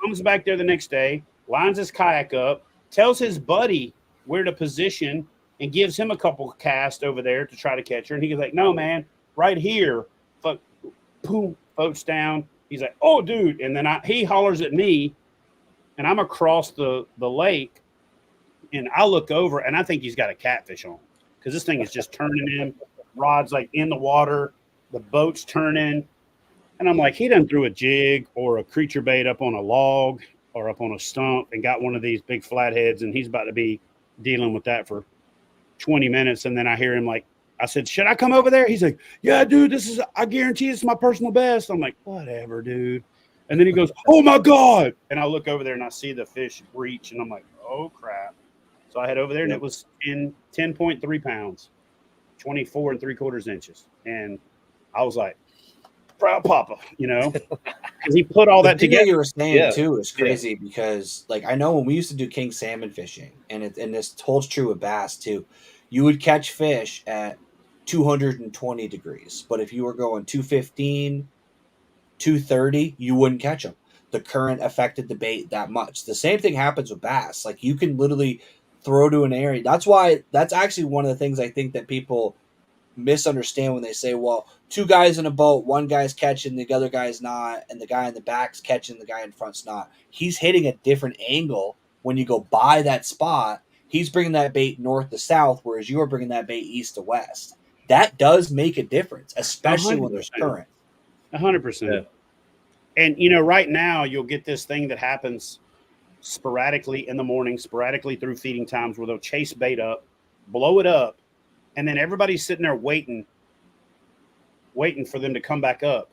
comes back there the next day, lines his kayak up, tells his buddy where to position, and gives him a couple casts over there to try to catch her. And he's like, no, man, right here. Fuck, boom, boats down. He's like, oh, dude. And then he hollers at me, and I'm across the lake, and I look over, and I think he's got a catfish on because this thing is just turning in. Rod's like in the water. The boat's turning. And I'm like, he done threw a jig or a creature bait up on a log or up on a stump and got one of these big flatheads, and he's about to be dealing with that for 20 minutes. And then I hear him like, I said, should I come over there? He's like, yeah, dude, I guarantee this is my personal best. I'm like, whatever, dude. And then he goes, oh my God. And I look over there and I see the fish breach, and I'm like, oh crap. So I head over there, and it was in 10.3 pounds, 24 3/4 inches. And I was like, proud papa, you know, because he put all that together. What you were saying too is crazy because, like, I know when we used to do king salmon fishing, and this holds true with bass too, you would catch fish at 220 degrees, but if you were going 215, 230, you wouldn't catch them. The current affected the bait that much. The same thing happens with bass. Like, you can literally throw to an area. That's actually one of the things I think that people misunderstand when they say, well, 2 guys in a boat, 1 guy's catching, the other guy's not, and the guy in the back's catching, the guy in front's not. He's hitting a different angle when you go by that spot. He's bringing that bait north to south, whereas you're bringing that bait east to west. That does make a difference, especially 100%. When there's current. 100%. Yeah. And, you know, right now you'll get this thing that happens sporadically in the morning, sporadically through feeding times, where they'll chase bait up, blow it up, and then everybody's sitting there waiting for them to come back up.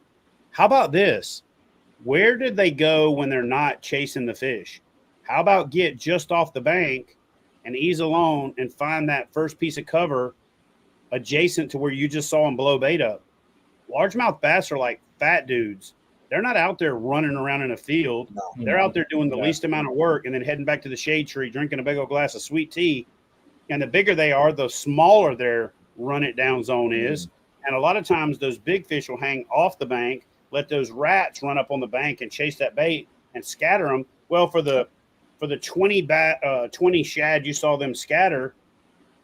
How about this? Where did they go when they're not chasing the fish? How about get just off the bank and ease along and find that first piece of cover adjacent to where you just saw them blow bait up? Largemouth bass are like fat dudes. They're not out there running around in a field. No. They're out there doing the least amount of work and then heading back to the shade tree, drinking a big old glass of sweet tea. And the bigger they are, the smaller their run it down zone is. And a lot of times those big fish will hang off the bank, let those rats run up on the bank and chase that bait and scatter them. Well, for the 20 shad you saw them scatter,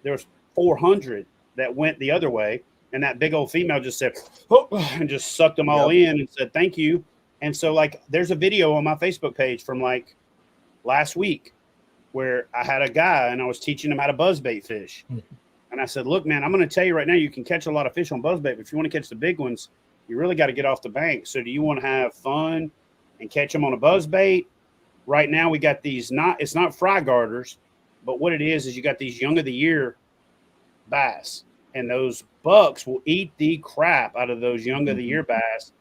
there was 400 that went the other way. And that big old female just said, oh, and just sucked them all in and said, thank you. And so, like, there's a video on my Facebook page from like last week where I had a guy and I was teaching him how to buzzbait fish. And I said, look, man, I'm going to tell you right now, you can catch a lot of fish on buzzbait, but if you want to catch the big ones, you really got to get off the bank. So do you want to have fun and catch them on a buzzbait? Right now we got these, it's not fry garters, but what it is you got these young of the year bass, and those bucks will eat the crap out of those young of the year bass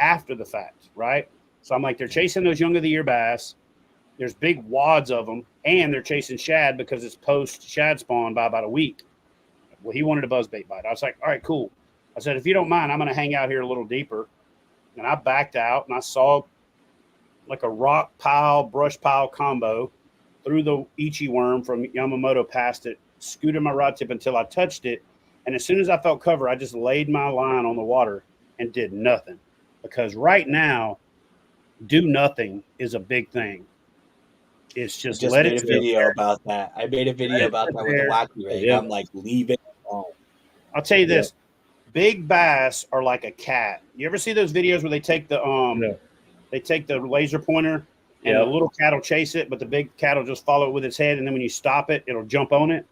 after the fact, right? So I'm like, they're chasing those young of the year bass. There's big wads of them, and they're chasing shad because it's post shad spawn by about a week. Well, he wanted a buzzbait bite. I was like, all right, cool. I said, if you don't mind, I'm going to hang out here a little deeper. And I backed out, and I saw like a rock pile, brush pile combo, threw the Ichi worm from Yamamoto past it, scooted my rod tip until I touched it. And as soon as I felt cover, I just laid my line on the water and did nothing. Because right now, do nothing is a big thing. It's just let it video about that. I made a video about that with the wacky rig. Yeah. I'm like, leave it alone. I'll tell you this. Big bass are like a cat. You ever see those videos where they take the laser pointer and the little cat will chase it, but the big cat will just follow it with its head, and then when you stop it, it'll jump on it?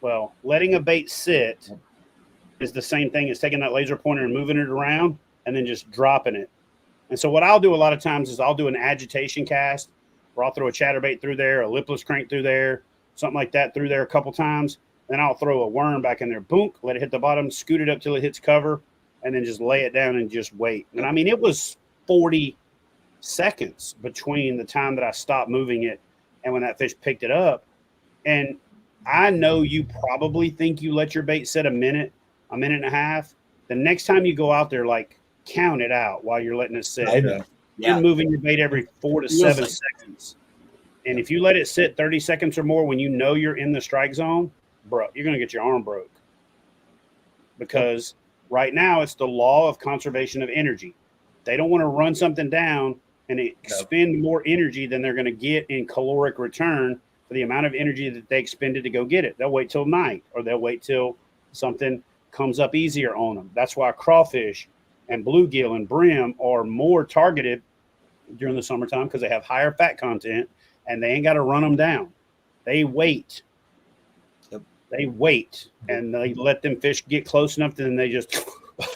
Well, letting a bait sit is the same thing as taking that laser pointer and moving it around and then just dropping it. And so what I'll do a lot of times is I'll do an agitation cast where I'll throw a chatterbait through there, a lipless crank through there, something like that through there a couple times. Then I'll throw a worm back in there, boom, let it hit the bottom, scoot it up till it hits cover, and then just lay it down and just wait. And I mean, it was 40 seconds between the time that I stopped moving it and when that fish picked it up. And I know you probably think you let your bait sit a minute and a half. The next time you go out there, like, count it out while you're letting it sit. You're moving your bait every 4 to 7 seconds. And if you let it sit 30 seconds or more when you know you're in the strike zone, bro, you're going to get your arm broke. Because right now it's the law of conservation of energy. They don't want to run something down and expend more energy than they're going to get in caloric return for the amount of energy that they expended to go get it. They'll wait till night, or they'll wait till something comes up easier on them. That's why crawfish and bluegill and brim are more targeted during the summertime, because they have higher fat content and they ain't got to run them down. They wait. They wait, and they let them fish get close enough, and then they just,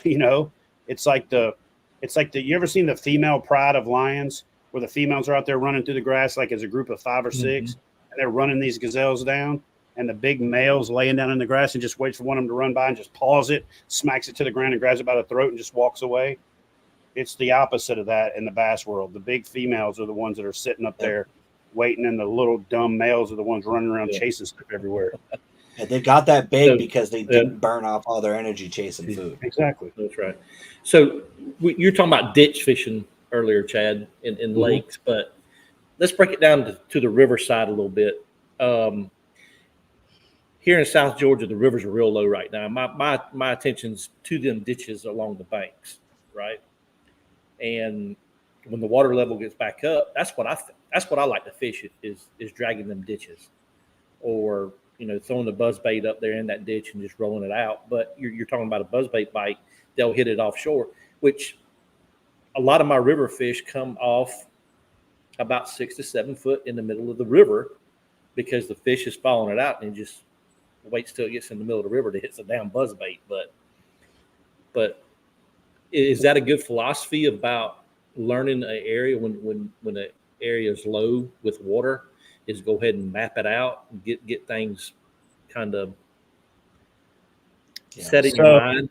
it's like you ever seen the female pride of lions, where the females are out there running through the grass like as a group of 5 or 6, and they're running these gazelles down, and the big male's laying down in the grass and just waits for one of them to run by and just paws it, smacks it to the ground and grabs it by the throat and just walks away. It's the opposite of that in the bass world. The big females are the ones that are sitting up there waiting, and the little dumb males are the ones running around chasing stuff everywhere. Yeah, they got that big because they didn't burn off all their energy chasing food. Exactly. That's right. So you're talking about ditch fishing earlier, Chad, in lakes, but let's break it down to the river side a little bit. Here in South Georgia, the rivers are real low right now. My attention's to them ditches along the banks, right? And when the water level gets back up, that's what I like to fish is dragging them ditches, or throwing the buzz bait up there in that ditch and just rolling it out. But you're talking about a buzz bait bite, they'll hit it offshore, which a lot of my river fish come off about 6 to 7 foot in the middle of the river, because the fish is following it out and just waits till it gets in the middle of the river to hit the damn buzz bait. But is that a good philosophy about learning an area when the area is low with water? Is go ahead and map it out and get things kind of set in your mind.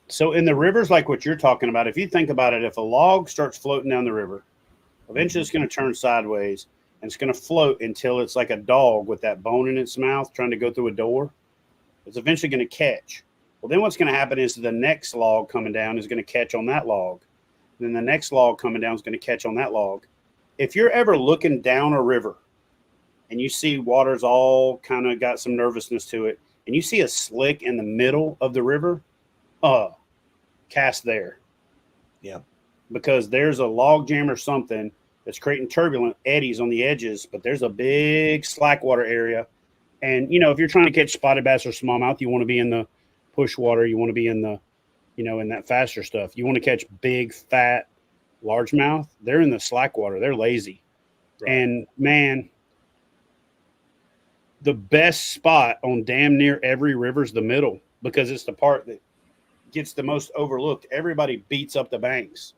So in the rivers, like what you're talking about, if you think about it, if a log starts floating down the river, eventually it's going to turn sideways and it's going to float until it's like a dog with that bone in its mouth trying to go through a door. It's eventually going to catch. Well, then what's going to happen is the next log coming down is going to catch on that log. Then the next log coming down is going to catch on that log. If you're ever looking down a river and you see water's all kind of got some nervousness to it, and you see a slick in the middle of the river, cast there. Yeah. Because there's a log jam or something that's creating turbulent eddies on the edges, but there's a big slack water area. And, if you're trying to catch spotted bass or smallmouth, you want to be in the push water. You want to be in the, in that faster stuff. You want to catch big, fat, largemouth. They're in the slack water. They're lazy. Right. And, man, the best spot on damn near every river is the middle, because it's the part that gets the most overlooked. Everybody beats up the banks.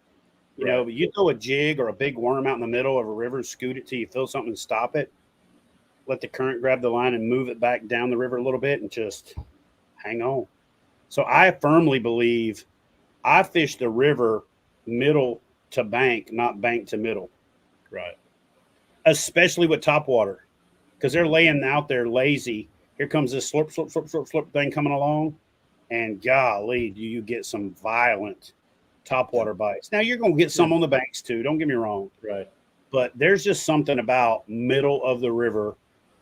But you throw a jig or a big worm out in the middle of a river and scoot it till you feel something and stop it. Let the current grab the line and move it back down the river a little bit and just hang on. So I firmly believe I fish the river middle to bank, not bank to middle. Right. Especially with topwater, because they're laying out there lazy. Here comes this slurp, slurp, slurp, slurp, slurp thing coming along, and golly, do you get some violent topwater bites. Now, you're going to get some on the banks too, don't get me wrong. Right. But there's just something about middle of the river,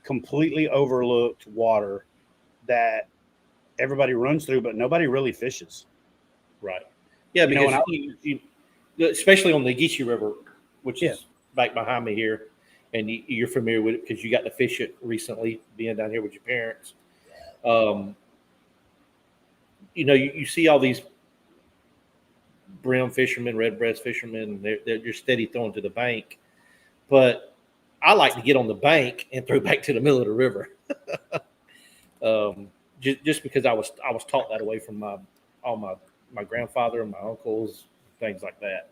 completely overlooked water that everybody runs through, but nobody really fishes. Right. Yeah, because especially on the Geechee River, which is back behind me here, and you're familiar with it because you got to fish it recently, being down here with your parents. You see all these brim fishermen, redbreast fishermen, they're just steady throwing to the bank. But I like to get on the bank and throw back to the middle of the river. Just because I was taught that away from my grandfather and my uncles, things like that.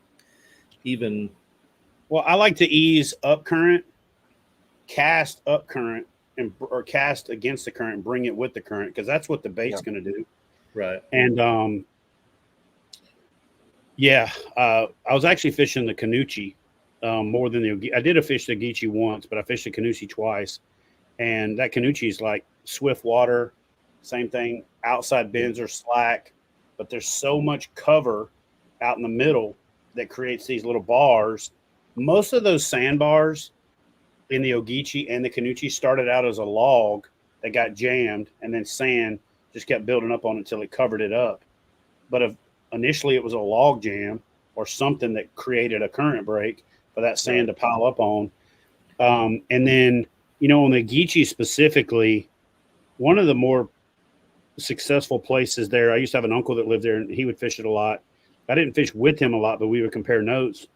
Well, I like to ease up current, cast up current, or cast against the current and bring it with the current, because that's what the bait's going to do. Right. And I was actually fishing the Canucci more than I did fish the Geechee once, but I fished the Canucci twice. And that Canucci is like swift water, same thing. Outside bends are slack, but there's so much cover out in the middle that creates these little bars. Most of those sandbars in the Ogeechee and the Canucci started out as a log that got jammed, and then sand just kept building up on it until it covered it up. But initially it was a log jam or something that created a current break for that sand to pile up on. And then, on the Geechee specifically, one of the more successful places there, I used to have an uncle that lived there, and he would fish it a lot. I didn't fish with him a lot, but we would compare notes.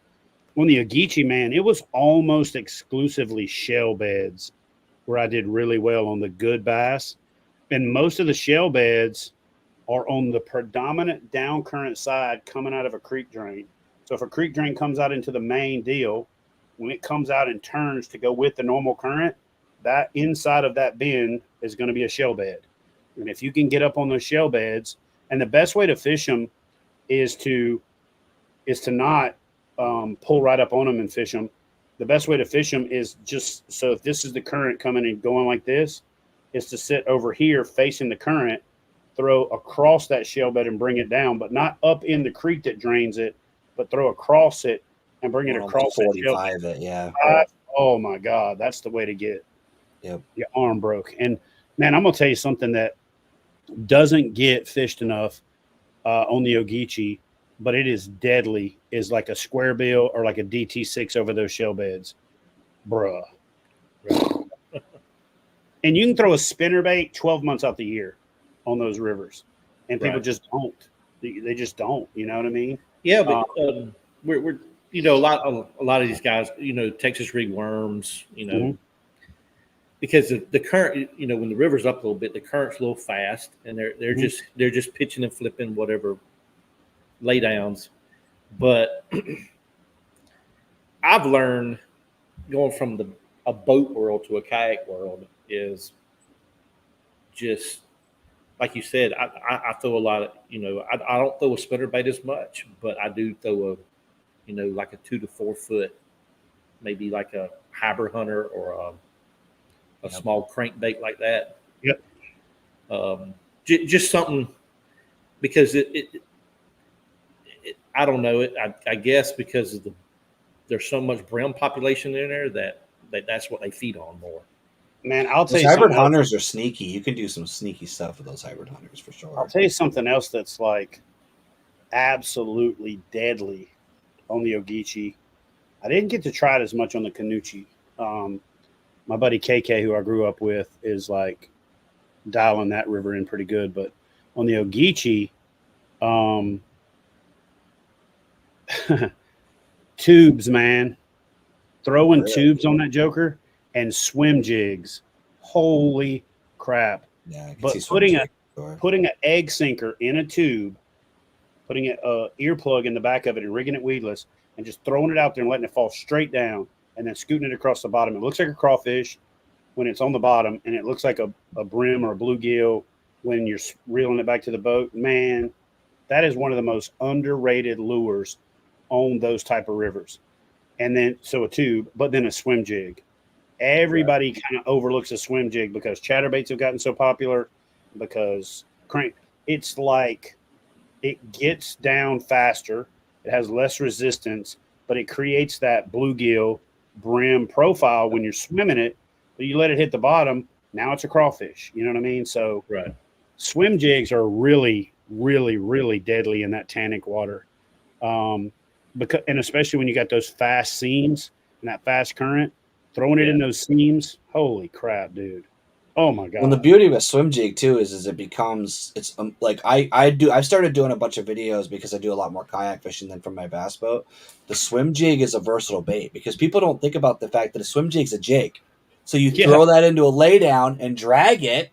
On the Ogeechee, man, it was almost exclusively shell beds where I did really well on the good bass. And most of the shell beds are on the predominant down current side coming out of a creek drain. So if a creek drain comes out into the main deal, when it comes out and turns to go with the normal current, that inside of that bend is going to be a shell bed. And if you can get up on those shell beds, and the best way to fish them is to not pull right up on them and fish them. The best way to fish them is just, so if this is the current coming and going like this, is to sit over here facing the current, throw across that shell bed and bring it down, but not up in the creek that drains it, but throw across it and bring it across 45 it, yeah. Oh my God, that's the way to get your arm broke. And man, I'm gonna tell you something that doesn't get fished enough on the Ogeechee, but it is deadly, is like a square bill or like a DT6 over those shell beds. Bruh. And you can throw a spinnerbait 12 months out the year on those rivers. And people just don't. They just don't. You know what I mean? Yeah, but we're a lot of these guys, Texas rig worms, because the current, when the river's up a little bit, the current's a little fast, and they're just pitching and flipping whatever laydowns. But I've learned going from a boat world to a kayak world is just like you said. I throw a lot of, I don't throw a spinnerbait as much, but I do throw like a 2 to 4 foot, maybe like a hybrid hunter or a small crankbait like that. Yep. Just something, because it I don't know it. I guess because of there's so much brim population in there that's what they feed on more. Man, I'll tell you, hybrid hunters are sneaky. You can do some sneaky stuff with those hybrid hunters for sure. I'll tell you something else that's like absolutely deadly on the Ogeechee. I didn't get to try it as much on the Canucci. My buddy KK, who I grew up with, is like dialing that river in pretty good. But on the Ogeechee, tubes, man, throwing tubes on that joker and swim jigs. Holy crap. Yeah, but putting an egg sinker in a tube, putting an earplug in the back of it and rigging it weedless and just throwing it out there and letting it fall straight down and then scooting it across the bottom. It looks like a crawfish when it's on the bottom, and it looks like a brim or a bluegill when you're reeling it back to the boat. Man, that is one of the most underrated lures on those type of rivers. And then, so a tube, but then a swim jig. Everybody kind of overlooks a swim jig because chatterbaits have gotten so popular, because it's like it gets down faster, it has less resistance, but it creates that bluegill brim profile when you're swimming it. But you let it hit the bottom, now it's a crawfish. You know what I mean? So swim jigs are really, really, really deadly in that tannic water. And especially when you got those fast seams and that fast current, throwing it in those seams. Holy crap, dude. Oh my God. Well, the beauty of a swim jig too is it becomes, it's like I've started doing a bunch of videos because I do a lot more kayak fishing than from my bass boat. The swim jig is a versatile bait because people don't think about the fact that a swim jig's a jig. So you throw that into a laydown and drag it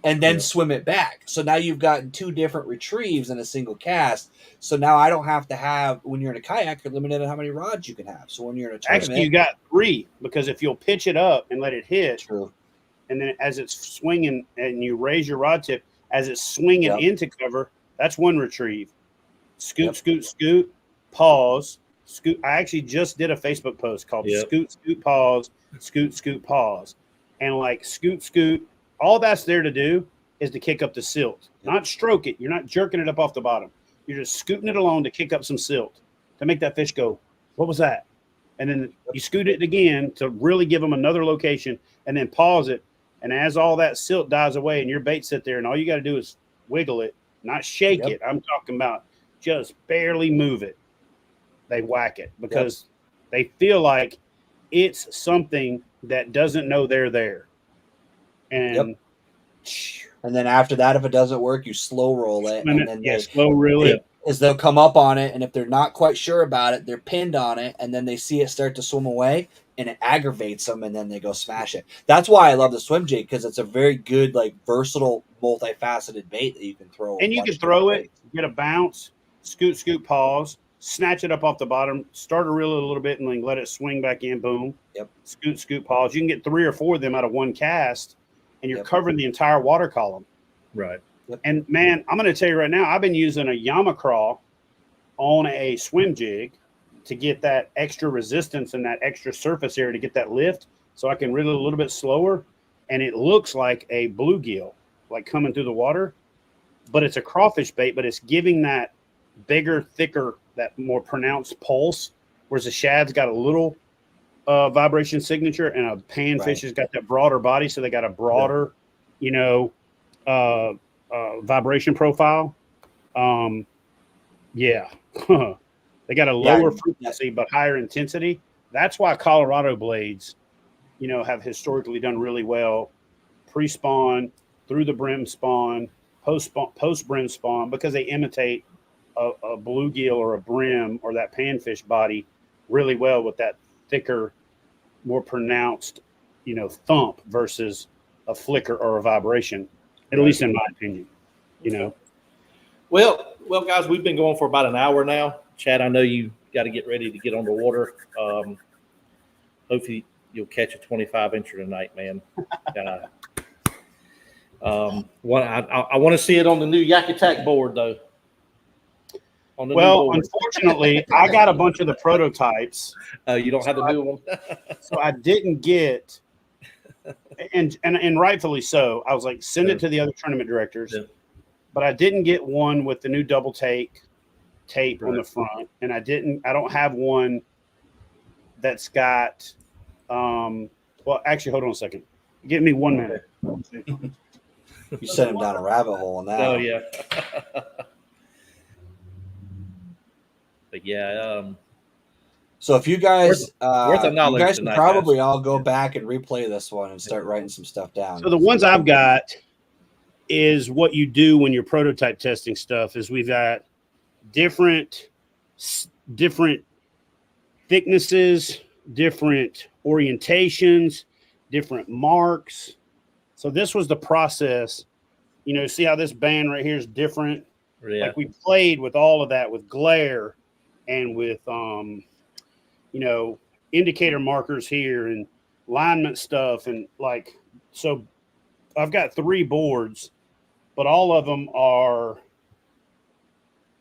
and then swim it back. So now you've gotten 2 different retrieves in a single cast. So now I don't have to have, when you're in a kayak, you're limited on how many rods you can have. So when you're in a tournament, actually you got 3, because if you'll pitch it up and let it hit, and then as it's swinging and you raise your rod tip, as it's swinging into cover, that's one retrieve. Scoot, scoot, scoot, pause, scoot. I actually just did a Facebook post called Scoot, Scoot, Pause, Scoot, Scoot, Pause. And like scoot, scoot, all that's there to do is to kick up the silt, not stroke it. You're not jerking it up off the bottom. You're just scooting it along to kick up some silt, to make that fish go, what was that? And then you scoot it again to really give them another location, and then pause it. And as all that silt dies away and your bait sit there, and all you got to do is wiggle it, not shake it. I'm talking about just barely move it. They whack it because they feel like it's something that doesn't know they're there. And then after that, if it doesn't work, you slow roll it. And then slow roll it. Is they'll come up on it, and if they're not quite sure about it, they're pinned on it, and then they see it start to swim away, and it aggravates them, and then they go smash it. That's why I love the swim jig, because it's a very good, like, versatile, multifaceted bait that you can throw. And you can throw it, get a bounce, scoot, scoot, pause, snatch it up off the bottom, start to reel it a little bit, and then let it swing back in. Boom. Scoot, scoot, pause. You can get 3 or 4 of them out of one cast, and you're covering the entire water column. Right. And man, I'm going to tell you right now, I've been using a Yama crawl on a swim jig to get that extra resistance and that extra surface area to get that lift, so I can reel it a little bit slower. And it looks like a bluegill, like coming through the water, but it's a crawfish bait, but it's giving that bigger, thicker, that more pronounced pulse, whereas the shad's got a little vibration signature, and a panfish has got that broader body, so they got a broader, vibration profile. They got a lower frequency but higher intensity. That's why Colorado blades, have historically done really well pre-spawn, through the brim spawn, post brim spawn, because they imitate a bluegill or a brim or that panfish body really well with that thicker, more pronounced, thump versus a flicker or a vibration. At least in my opinion, Well, guys, we've been going for about an hour now. Chad, I know you got to get ready to get on the water. Hopefully you'll catch a 25-incher tonight, man. I want to see it on the new Yak Attack board, though. Unfortunately, I got a bunch of the prototypes. You don't have the new one? So I didn't get – and rightfully so. I was like, send it to the other tournament directors. Yeah. But I didn't get one with the new double tape on the front. And I don't have one that's got actually, hold on a second. Give me 1 minute. You sent him down a rabbit hole on that. Oh, yeah. But yeah, so if you guys, worth you guys tonight, can probably all go back and replay this one and start writing some stuff down. So the ones I've got is what you do when you're prototype testing stuff. Is we've got different thicknesses, different orientations, different marks. So this was the process. See how this band right here is different. Yeah. Like we played with all of that with glare and with indicator markers here and alignment stuff, and so I've got 3 boards, but all of them are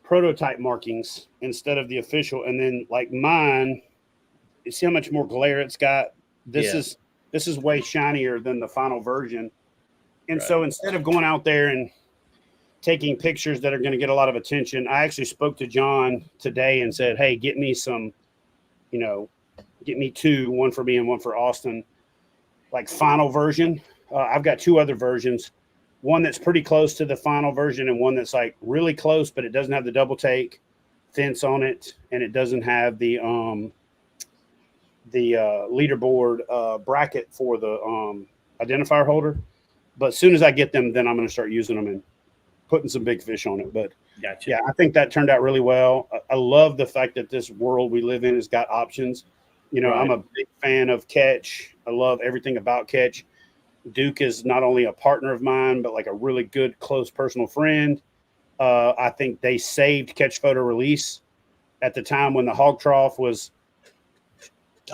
prototype markings instead of the official. And then like mine, you see how much more glare it's got? This is way shinier than the final version. And so instead of going out there and taking pictures that are going to get a lot of attention, I actually spoke to John today and said, hey, get me some, get me 2, one for me and one for Austin, like final version. I've got 2 other versions, one that's pretty close to the final version and one that's like really close, but it doesn't have the double take fence on it, and it doesn't have the leaderboard bracket for the identifier holder. But as soon as I get them, then I'm going to start using them and putting some big fish on it. But gotcha. Yeah, I think that turned out really well. I love the fact that this world we live in has got options. I'm a big fan of Catch. I love everything about Catch. Duke is not only a partner of mine, but like a really good, close personal friend. I think they saved Catch Photo Release at the time when the hog trough was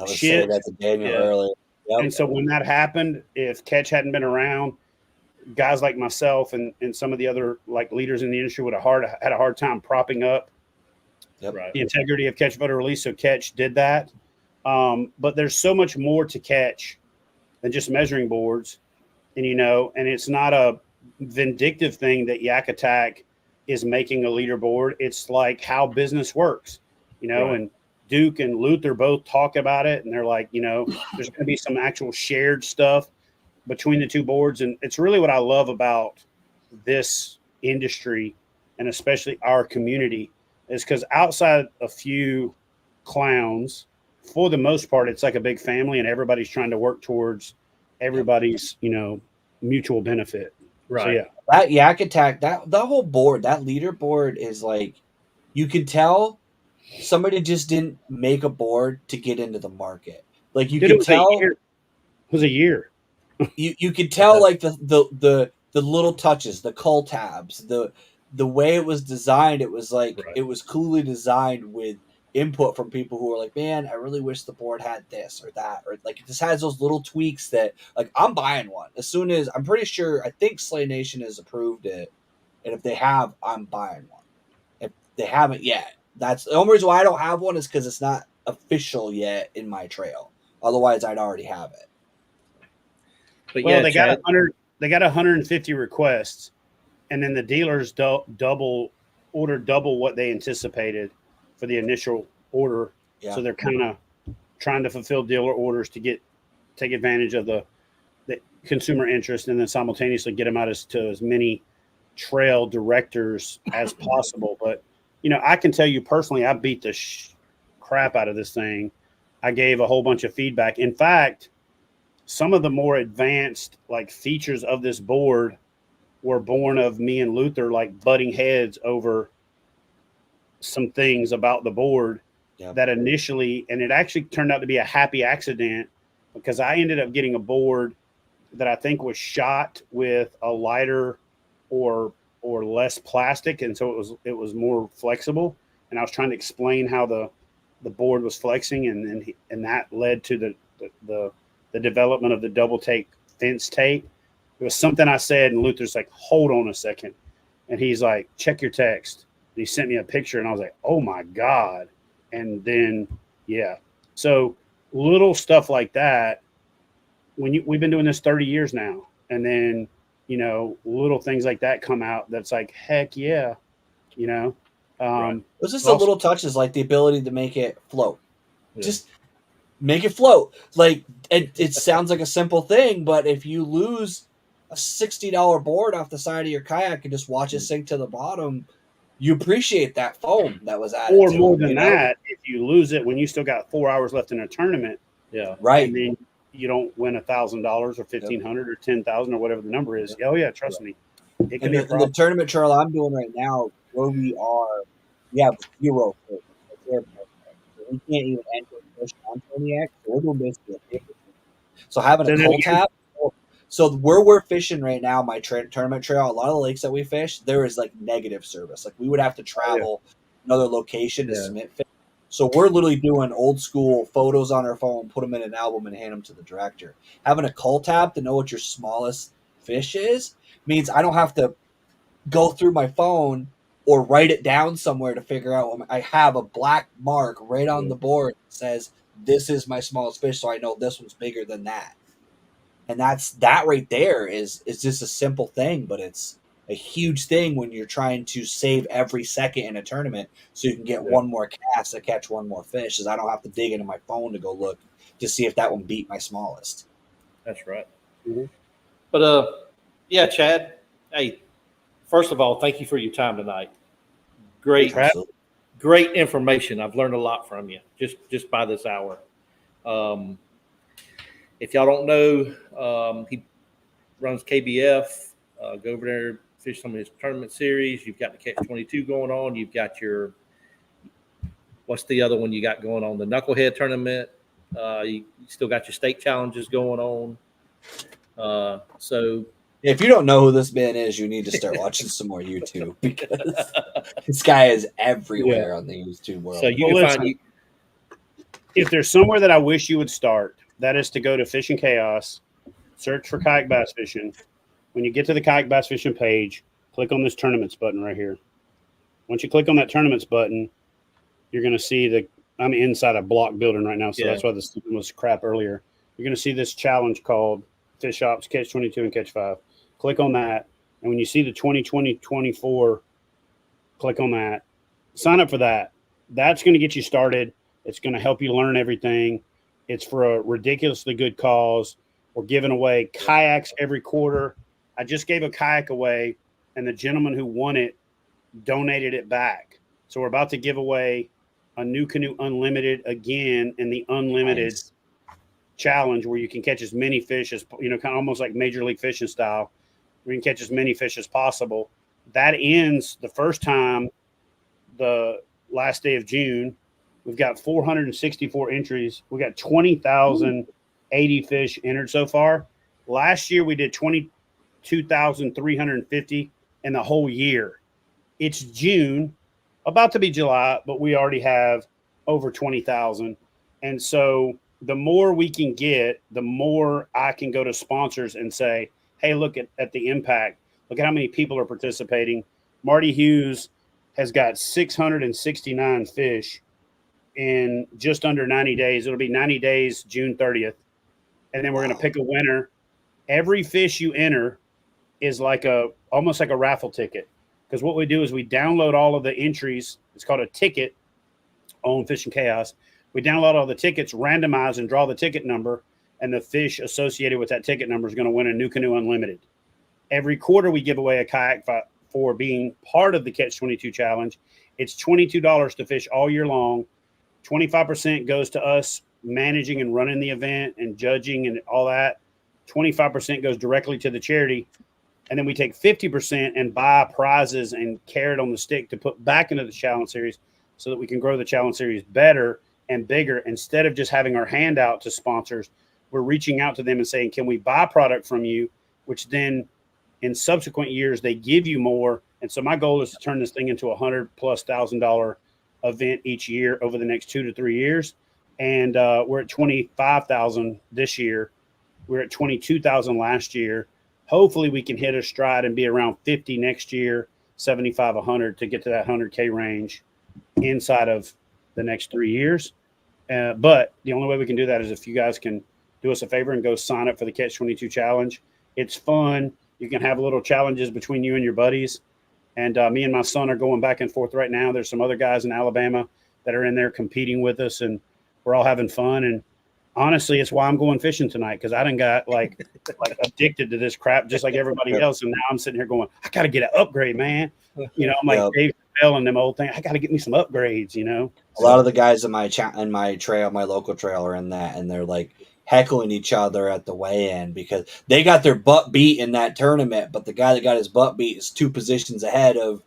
shit. That to Daniel earlier. Yep. And so when that happened, if Catch hadn't been around, guys like myself and some of the other like leaders in the industry would have had a hard time propping up Yep. Right. the integrity of Catch photo release. So Catch did that. But there's so much more to Catch than just measuring boards. And, and it's not a vindictive thing that Yak Attack is making a leaderboard. It's like how business works, Right. and Duke and Luther both talk about it. And they're like, there's going to be some actual shared stuff between the two boards. And it's really what I love about this industry and especially our community is because outside a few clowns, for the most part, it's like a big family and everybody's trying to work towards everybody's, mutual benefit. Right. So, yeah. That Yak Attack, that whole board, that leaderboard is like, you can tell somebody just didn't make a board to get into the market. Like you Dude, can tell it was a year. you could tell like the little touches, the cull tabs, the way it was designed. It was like Right. it was coolly designed with input from people who were like, man, I really wish the board had this or that, or like it just has those little tweaks that like I'm buying one as soon as I'm pretty sure. I think Slay Nation has approved it, and if they have, I'm buying one. If they haven't yet, that's the only reason why I don't have one is because it's not official yet in my trail. Otherwise, I'd already have it. But Well, yeah, they Chad, got 100. They got 150 requests, and then the dealers ordered double what they anticipated for the initial order. Yeah. So they're kind of trying to fulfill dealer orders to take advantage of the consumer interest, and then simultaneously get them out to as many trail directors as possible. But I can tell you personally, I beat the crap out of this thing. I gave a whole bunch of feedback. In fact, some of the more advanced like features of this board were born of me and Luther like butting heads over some things about the board that initially, and it actually turned out to be a happy accident because I ended up getting a board that I think was shot with a lighter or less plastic, and so it was more flexible. And I was trying to explain how the board was flexing, and that led to the development of the double take fence tape. It was something I said, and Luther's like, hold on a second. And he's like, check your text. And he sent me a picture, and I was like, oh my God. And then, yeah. So little stuff like that, we've been doing this 30 years now. And then, little things like that come out that's like, heck yeah. Right. It was just the little touches, like the ability to make it float. Yeah. Just make it float. Like it sounds like a simple thing, but if you lose a $60 board off the side of your kayak and just watch it sink to the bottom, you appreciate that foam that was added. Or more than that, if you lose it when you still got 4 hours left in a tournament, yeah, right, and then you don't win $1,000 or $1,500 or $10,000 or whatever the number is. Oh yeah, trust me. It can be a problem. The tournament trail I'm doing right now, where we have 0 fish. So we can't even enter fish on Cognac. So we're doing basically a paper. So having a cold tap. So where we're fishing right now, my tournament trail, a lot of the lakes that we fish, there is like negative service. Like we would have to travel another location to submit fish. So we're literally doing old school photos on our phone, put them in an album, and hand them to the director. Having a cull tab to know what your smallest fish is means I don't have to go through my phone or write it down somewhere to figure out. I have a black mark right on the board that says, this is my smallest fish, so I know this one's bigger than that. And that right there is just a simple thing, but it's a huge thing when you're trying to save every second in a tournament so you can get one more cast to catch one more fish, is I don't have to dig into my phone to go look to see if that one beat my smallest. That's right. Mm-hmm. But yeah, Chad, hey, first of all, thank you for your time tonight. Great information. I've learned a lot from you just by this hour. If y'all don't know, he runs KBF. Go over there, fish some of his tournament series. You've got the Catch 22 going on. You've got what's the other one you got going on? The Knucklehead tournament. You still got your state challenges going on. So if you don't know who this man is, you need to start watching some more YouTube, because this guy is everywhere on the YouTube world. So if there's somewhere that I wish you would start, that is to go to Fishing Chaos, search for Kayak Bass Fishing. When you get to the Kayak Bass Fishing page, click on this tournaments button right here. Once you click on that tournaments button, you're going to see I'm inside a block building right now, so that's why this was crap earlier. You're going to see this challenge called Fish Ops Catch 22 and Catch 5. Click on that, and when you see the 2020-24, click on that. Sign up for that. That's going to get you started. It's going to help you learn everything. It's for a ridiculously good cause. We're giving away kayaks every quarter. I just gave a kayak away, and the gentleman who won it donated it back. So we're about to give away a New Canoe Unlimited again in the Unlimited challenge, where you can catch as many fish as, kind of almost like Major League Fishing style. We can catch as many fish as possible. That ends the first time the last day of June. We've got 464 entries. We got 20,080 fish entered so far. Last year we did 22,350 in the whole year. It's June, about to be July, but we already have over 20,000. And so the more we can get, the more I can go to sponsors and say, hey, look at the impact. Look at how many people are participating. Marty Hughes has got 669 fish in just under 90 days. It'll be 90 days, June 30th. And then we're going to pick a winner. Every fish you enter is almost like a raffle ticket. Because what we do is we download all of the entries. It's called a ticket on Fishing Chaos. We download all the tickets, randomize, and draw the ticket number. And the fish associated with that ticket number is going to win a New Canoe Unlimited. Every quarter we give away a kayak for being part of the Catch 22 challenge. It's $22 to fish all year long. 25% goes to us managing and running the event and judging and all that. 25% goes directly to the charity. And then we take 50% and buy prizes and carrot on the stick to put back into the challenge series so that we can grow the challenge series better and bigger. Instead of just having our hand out to sponsors, we're reaching out to them and saying, can we buy product from you? Which then in subsequent years, they give you more. And so my goal is to turn this thing into $100,000+ event each year over the next 2 to 3 years. And we're at 25,000 this year. We're at 22,000 last year. Hopefully we can hit a stride and be around 50 next year, 75, 100 to get to that 100K range inside of the next 3 years. But the only way we can do that is if you guys can do us a favor and go sign up for the Catch 22 challenge. It's fun. You can have little challenges between you and your buddies. And me and my son are going back and forth right now. There's some other guys in Alabama that are in there competing with us, and we're all having fun. And honestly, it's why I'm going fishing tonight, because I done got like addicted to this crap just like everybody else. And now I'm sitting here going, I got to get an upgrade, man. I'm like Dave Chappelle and them old thing. I got to get me some upgrades, A lot of the guys in my my local trail are in that, and they're like heckling each other at the weigh-in because they got their butt beat in that tournament, but the guy that got his butt beat is 2 positions ahead of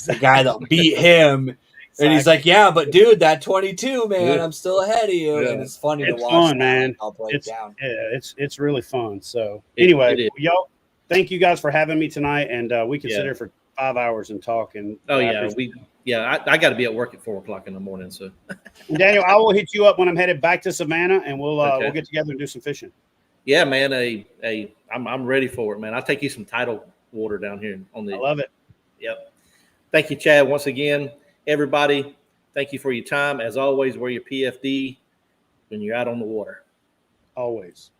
the guy that beat him. Exactly. And he's like, yeah, but dude, that 22, man, I'm still ahead of you. And it's funny to watch. Fun, man. I'll break down. Yeah, it's really fun. So anyway, y'all, thank you guys for having me tonight. And we can sit here for 5 hours and talk. And I got to be at work at 4:00 in the morning. So and Daniel, I will hit you up when I'm headed back to Savannah, and we'll get together and do some fishing. Yeah, man. I'm ready for it, man. I'll take you some tidal water down here on the. I love it. Yep. Thank you, Chad, once again. Everybody, thank you for your time. As always, wear your PFD when you're out on the water. Always.